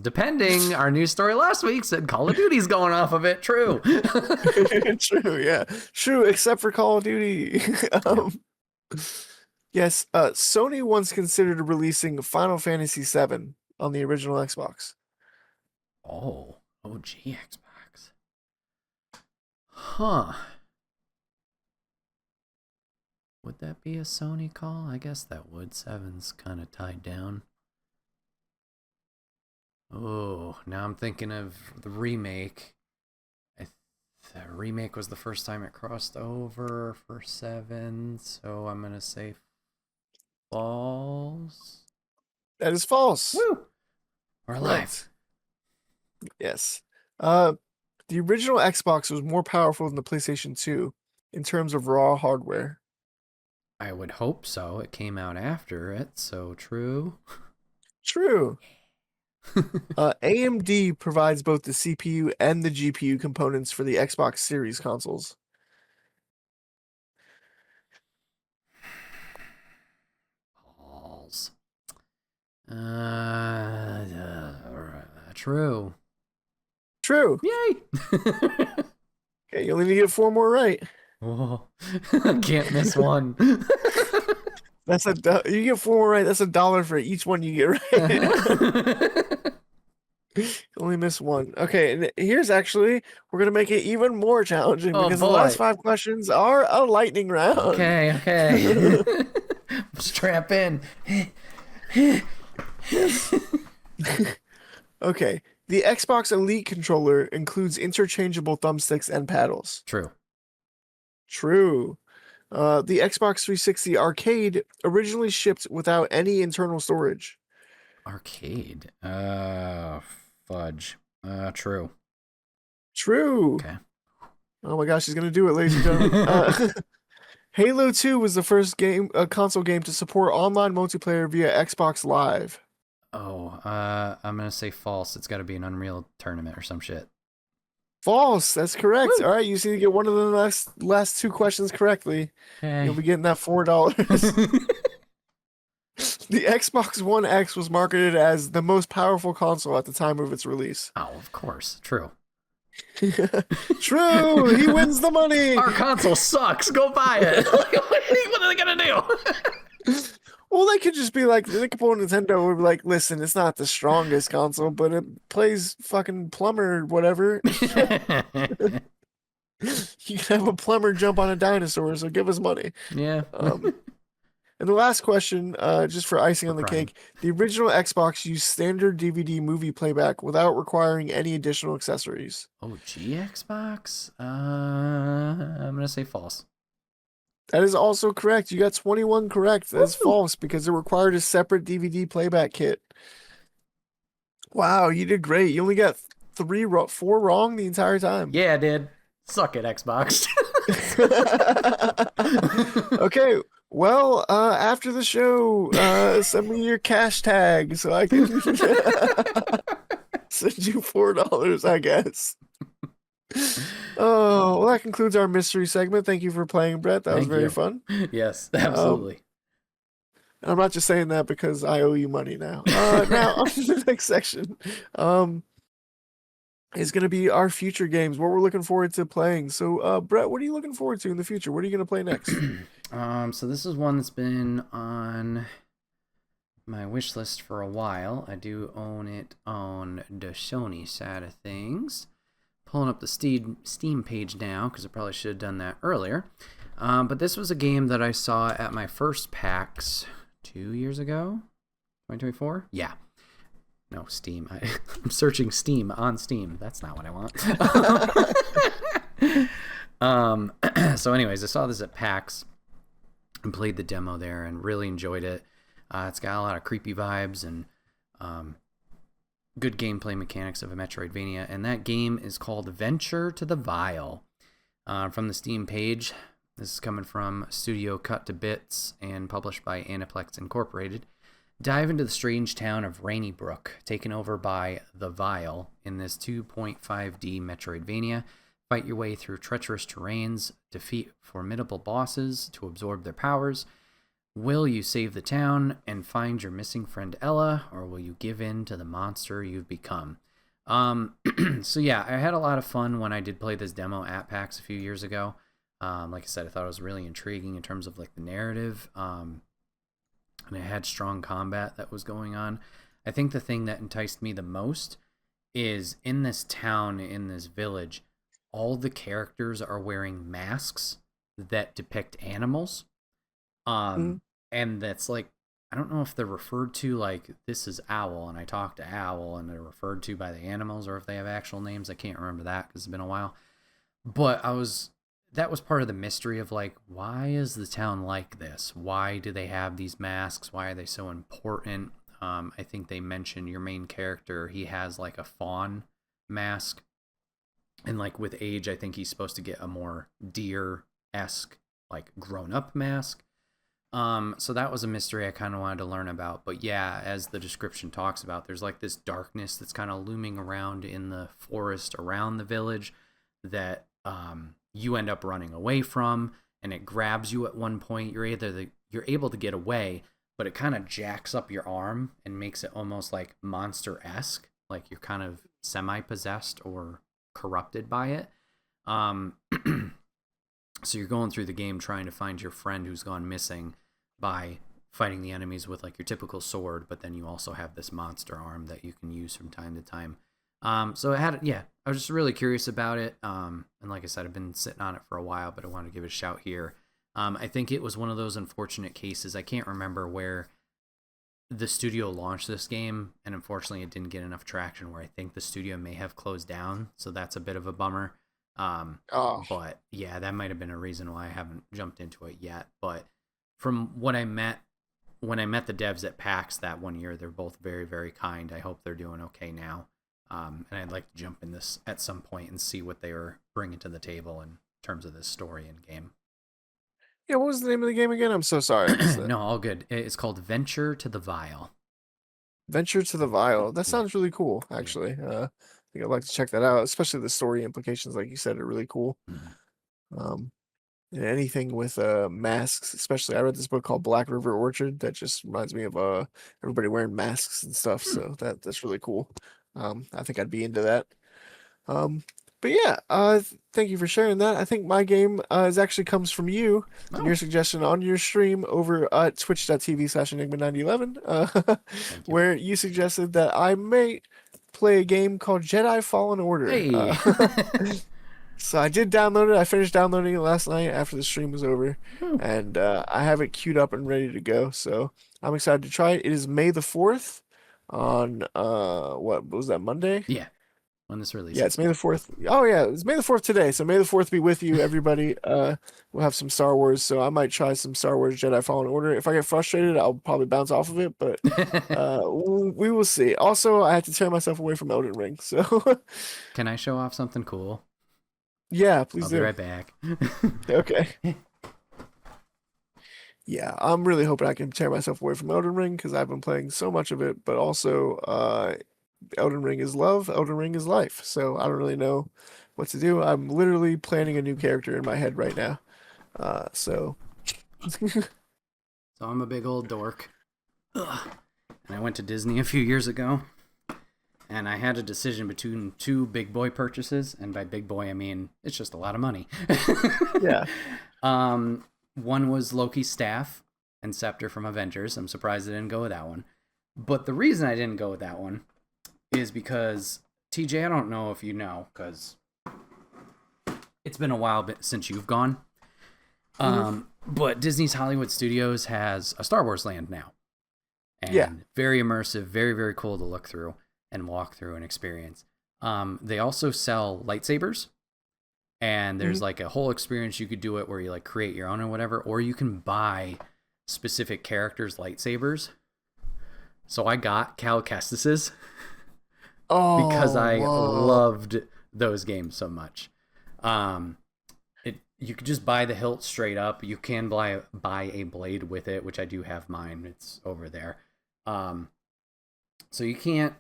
Depending, our news story last week said Call of Duty's going off of it. True. True, yeah. True, except for Call of Duty. Yes, Sony once considered releasing Final Fantasy VII on the original Xbox. Oh, OG Xbox. Huh. Would that be a Sony call? I guess that would. 7's kind of tied down. Oh, now I'm thinking of the remake. The remake was the first time it crossed over for 7, so I'm gonna say false. That is false. Woo! We're alive. Correct. Yes. The original Xbox was more powerful than the PlayStation 2 in terms of raw hardware. I would hope so. It came out after it, so true. True. AMD provides both the CPU and the GPU components for the Xbox Series consoles. Balls. True. True. Yay! Okay, you only need to get 4 more right. Oh, can't miss one. You get 4 more right. That's $1 for each one you get right. Only miss one. Okay, and here's actually, we're gonna make it even more challenging because the last 5 questions are a lightning round. Okay. Strap in. Okay. The Xbox Elite controller includes interchangeable thumbsticks and paddles. True. True. The Xbox 360 Arcade originally shipped without any internal storage. Arcade. Fudge. True. True. Okay. Oh my gosh, he's gonna do it, ladies and gentlemen. Halo 2 was the first console game to support online multiplayer via Xbox Live. Oh, I'm gonna say false. It's got to be an Unreal tournament or some shit. False. That's correct. Woo! All right, you just need to get one of the last 2 questions correctly. Okay. You'll be getting that $4. The Xbox One X was marketed as the most powerful console at the time of its release. Oh, of course. True. True. He wins the money. Our console sucks. Go buy it. What are they gonna do? Well, they could just be like, they could pull Nintendo and be like, listen, it's not the strongest console, but it plays fucking plumber or whatever. You can have a plumber jump on a dinosaur, so give us money. Yeah. And the last question, just for icing on the crying. cake, the original Xbox used standard DVD movie playback without requiring any additional accessories. Oh, Xbox? I'm gonna say false. That is also correct. You got 21 correct. That's Woo! false because it required a separate DVD playback kit. Wow, you did great. You only got 4 wrong the entire time. Yeah, I did. Suck it, Xbox. Okay. Well, after the show, send me your cash tag so I can send you $4, I guess. Oh, well, that concludes our mystery segment. Thank you for playing, Brett. That was Thank very you. fun. Yes, absolutely. I'm not just saying that because I owe you money now. Now, on to the next section. Is going to be our future games, what we're looking forward to playing. So, Brett, what are you looking forward to in the future? What are you going to play next? So this is one that's been on my wish list for a while. I do own it on the Sony side of things. Pulling up the Steam page now because I probably should have done that earlier. But this was a game that I saw at my first PAX 2 years ago, 2024. Yeah. No, Steam. I'm searching Steam on Steam. That's not what I want. So anyways, I saw this at PAX and played the demo there and really enjoyed it. It's got a lot of creepy vibes and good gameplay mechanics of a Metroidvania. And that game is called Venture to the Vile. From the Steam page, this is coming from Studio Cut to Bits and published by Aniplex Incorporated. Dive into the strange town of Rainy Brook, taken over by the Vile in this 2.5D Metroidvania. Fight your way through treacherous terrains, defeat formidable bosses to absorb their powers. Will you save the town and find your missing friend Ella, or will you give in to the monster you've become? So yeah, I had a lot of fun when I did play this demo at PAX a few years ago. Like I said, I thought it was really intriguing in terms of like the narrative. And it had strong combat that was going on. I think the thing that enticed me the most is in this town, in this village, all the characters are wearing masks that depict animals. Mhm. And that's like, I don't know if they're referred to like this is Owl, and I talk to Owl, and they're referred to by the animals, or if they have actual names. I can't remember that because it's been a while. But that was part of the mystery of like, why is the town like this? Why do they have these masks? Why are they so important? I think they mention your main character, he has like a fawn mask, and like with age, I think he's supposed to get a more deer esque, like grown up mask. So that was a mystery I kind of wanted to learn about. But yeah, as the description talks about, there's like this darkness that's kind of looming around in the forest around the village that you end up running away from, and it grabs you at one point. You're able to get away, but it kind of jacks up your arm and makes it almost like monster esque, like you're kind of semi possessed or corrupted by it. Um, so you're going through the game trying to find your friend who's gone missing by fighting the enemies with like your typical sword, but then you also have this monster arm that you can use from time to time. So I was just really curious about it. And like I said, I've been sitting on it for a while, but I wanted to give it a shout here. I think it was one of those unfortunate cases. I can't remember where the studio launched this game, and unfortunately it didn't get enough traction, where I think the studio may have closed down. So that's a bit of a bummer. Oh, But yeah, that might have been a reason why I haven't jumped into it yet. But from what I met when I met the devs at PAX that one year, they're both very, very kind. I hope they're doing okay now. And I'd like to jump in this at some point and see what they were bringing to the table in terms of this story and game. yeah. What was the name of the game again? I'm so sorry, I missed that. No, all good. It's called Venture to the Vile. Venture to the Vile. That Yeah, sounds really cool, yeah. actually. I think I'd like to check that out, especially the story implications, like you said, are really cool. Mhm. Um, and anything with masks, especially. I read this book called Black River Orchard that just reminds me of everybody wearing masks and stuff. Hmm. So that's really cool. I think I'd be into that. Um, but yeah, thank you for sharing that. I think my game is actually comes from you and Oh, your suggestion on your stream over at twitch.tv/enigma9011, thank you. where you suggested that I may play a game called Jedi Fallen Order. Hey. So I did download it. I finished downloading it last night after the stream was over, Oh, and I have it queued up and ready to go. So I'm excited to try it. It is May the 4th on what was that, Monday? yeah, when this Yeah, releases. it's May the 4th. Oh yeah, it's May the 4th today. So May the 4th be with you, everybody. We'll have some Star Wars, so I might try some Star Wars Jedi Fallen Order. If I get frustrated, I'll probably bounce off of it, but we will see. Also, I have to tear myself away from Elden Ring. So Can I show off something cool? yeah, please I'll be do. right back. Okay. Yeah, I'm really hoping I can tear myself away from Elden Ring because I've been playing so much of it, but also Elden Ring is love, Elden Ring is life. So I don't really know what to do. I'm literally planning a new character in my head right now. So So I'm a big old dork. Ugh. And I went to Disney a few years ago, and I had a decision between two big boy purchases, and by big boy I mean it's just a lot of money. yeah. One was Loki's staff and scepter from Avengers. I'm surprised I didn't go with that one. But the reason I didn't go with that one is because TJ, I don't know if you know, because it's been a while since you've gone. Mhm. But Disney's Hollywood Studios has a Star Wars land now, Yeah. and very immersive, very very cool to look through and walk through and experience. They also sell lightsabers, and there's Mhm. like a whole experience you could do it where you like create your own or whatever, or you can buy specific characters' lightsabers. So I got Cal Kestis's because Oh, I whoa. loved those games so much. Um, you could just buy the hilt straight up. You can buy a blade with it, which I do have mine. It's over there. Um, so you can't,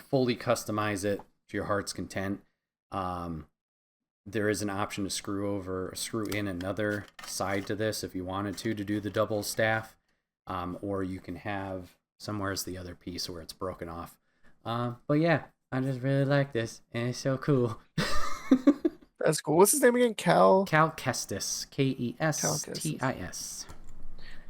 fully customize it to your heart's content. Um, there is an option to screw in another side to this if you wanted to do the double staff, or you can have somewhere's the other piece where it's broken off. But yeah, I just really like this, and it's so cool. That's cool. What's his name again? Cal Kestis, Cal Kestis. Kestis.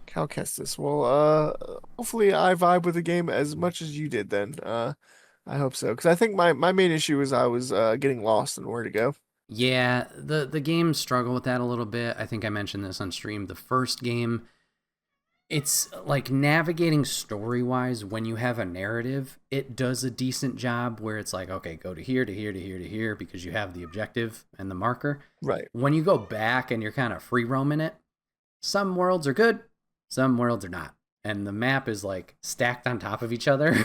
Cal Kestis. Well, hopefully I vibe with the game as much as you did then. I hope so. Because I think my main issue was I was getting lost in where to go. Yeah, the games struggle with that a little bit. I think I mentioned this on stream. The first game, It's like navigating story wise when you have a narrative, it does a decent job where it's like, okay, go to here, to here, to here, to here, because you have the objective and the marker. Right. When you go back and you're kind of free roaming it, some worlds are good, some worlds are not. And the map is like stacked on top of each other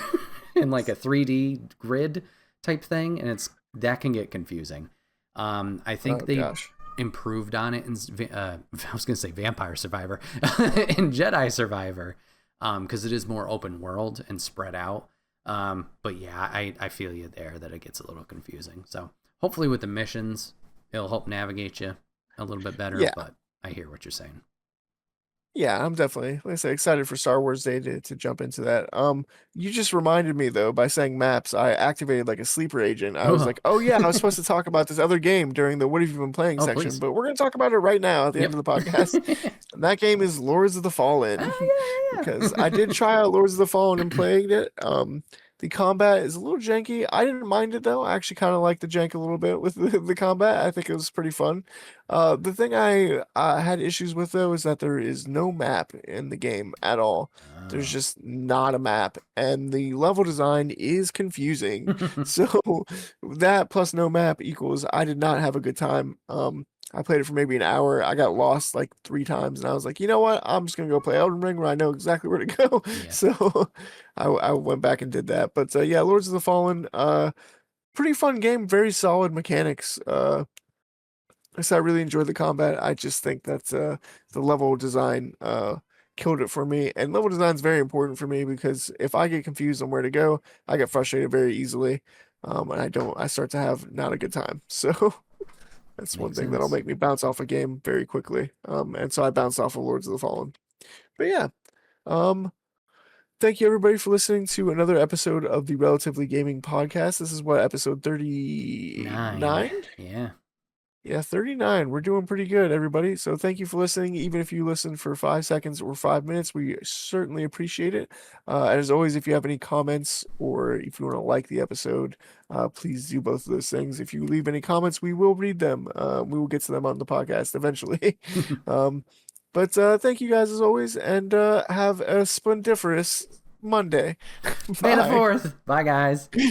in like a 3D grid type thing. And that can get confusing. I think Oh they gosh. improved on it in I was gonna say Vampire Survivor in Jedi Survivor, because it is more open world and spread out. But yeah, I feel you there that it gets a little confusing. So hopefully with the missions, it'll help navigate you a little bit better. Yeah. But I hear what you're saying. Yeah, I'm definitely, like I say, excited for Star Wars Day to jump into that. You just reminded me though by saying maps, I activated like a sleeper agent. I was Oh, like, oh yeah, I was supposed to talk about this other game during the "What have you been playing" oh, section, please. but we're gonna talk about it right now at the end Yep. of the podcast. And that game is Lords of the Fallen, Oh yeah, because yeah, I did yeah. try out Lords of the Fallen and played it. The combat is a little janky. I didn't mind it though. I actually kind of like the jank a little bit with the combat. I think it was pretty fun. The thing I had issues with though is that there is no map in the game at all. There's Oh. just not a map, and the level design is confusing. So that plus no map equals I did not have a good time. I played it for maybe an hour. I got lost like 3 times, and I was like, you know what? I'm just gonna go play Elden Ring where I know exactly where to go. Yeah, So I went back and did that. But yeah, Lords of the Fallen, pretty fun game, very solid mechanics. So I really enjoyed the combat. I just think that the level design killed it for me. And level design is very important for me because if I get confused on where to go, I get frustrated very easily. And I start to have not a good time. So that's one makes thing that'll sense. make me bounce off a game very quickly. And so I bounced off of Lords of the Fallen. But yeah, um, thank you everybody for listening to another episode of the Relatively Gaming Podcast. This is what, episode 9. 39? Yeah. Yeah, 39. We're doing pretty good, everybody. So thank you for listening. Even if you listen for 5 seconds or 5 minutes, we certainly appreciate it. And as always, if you have any comments or if you want to like the episode, please do both of those things. If you leave any comments, we will read them. We will get to them on the podcast eventually. um, but thank you guys as always, and have a splendiferous Monday. May the Bye. 4th. Bye, guys.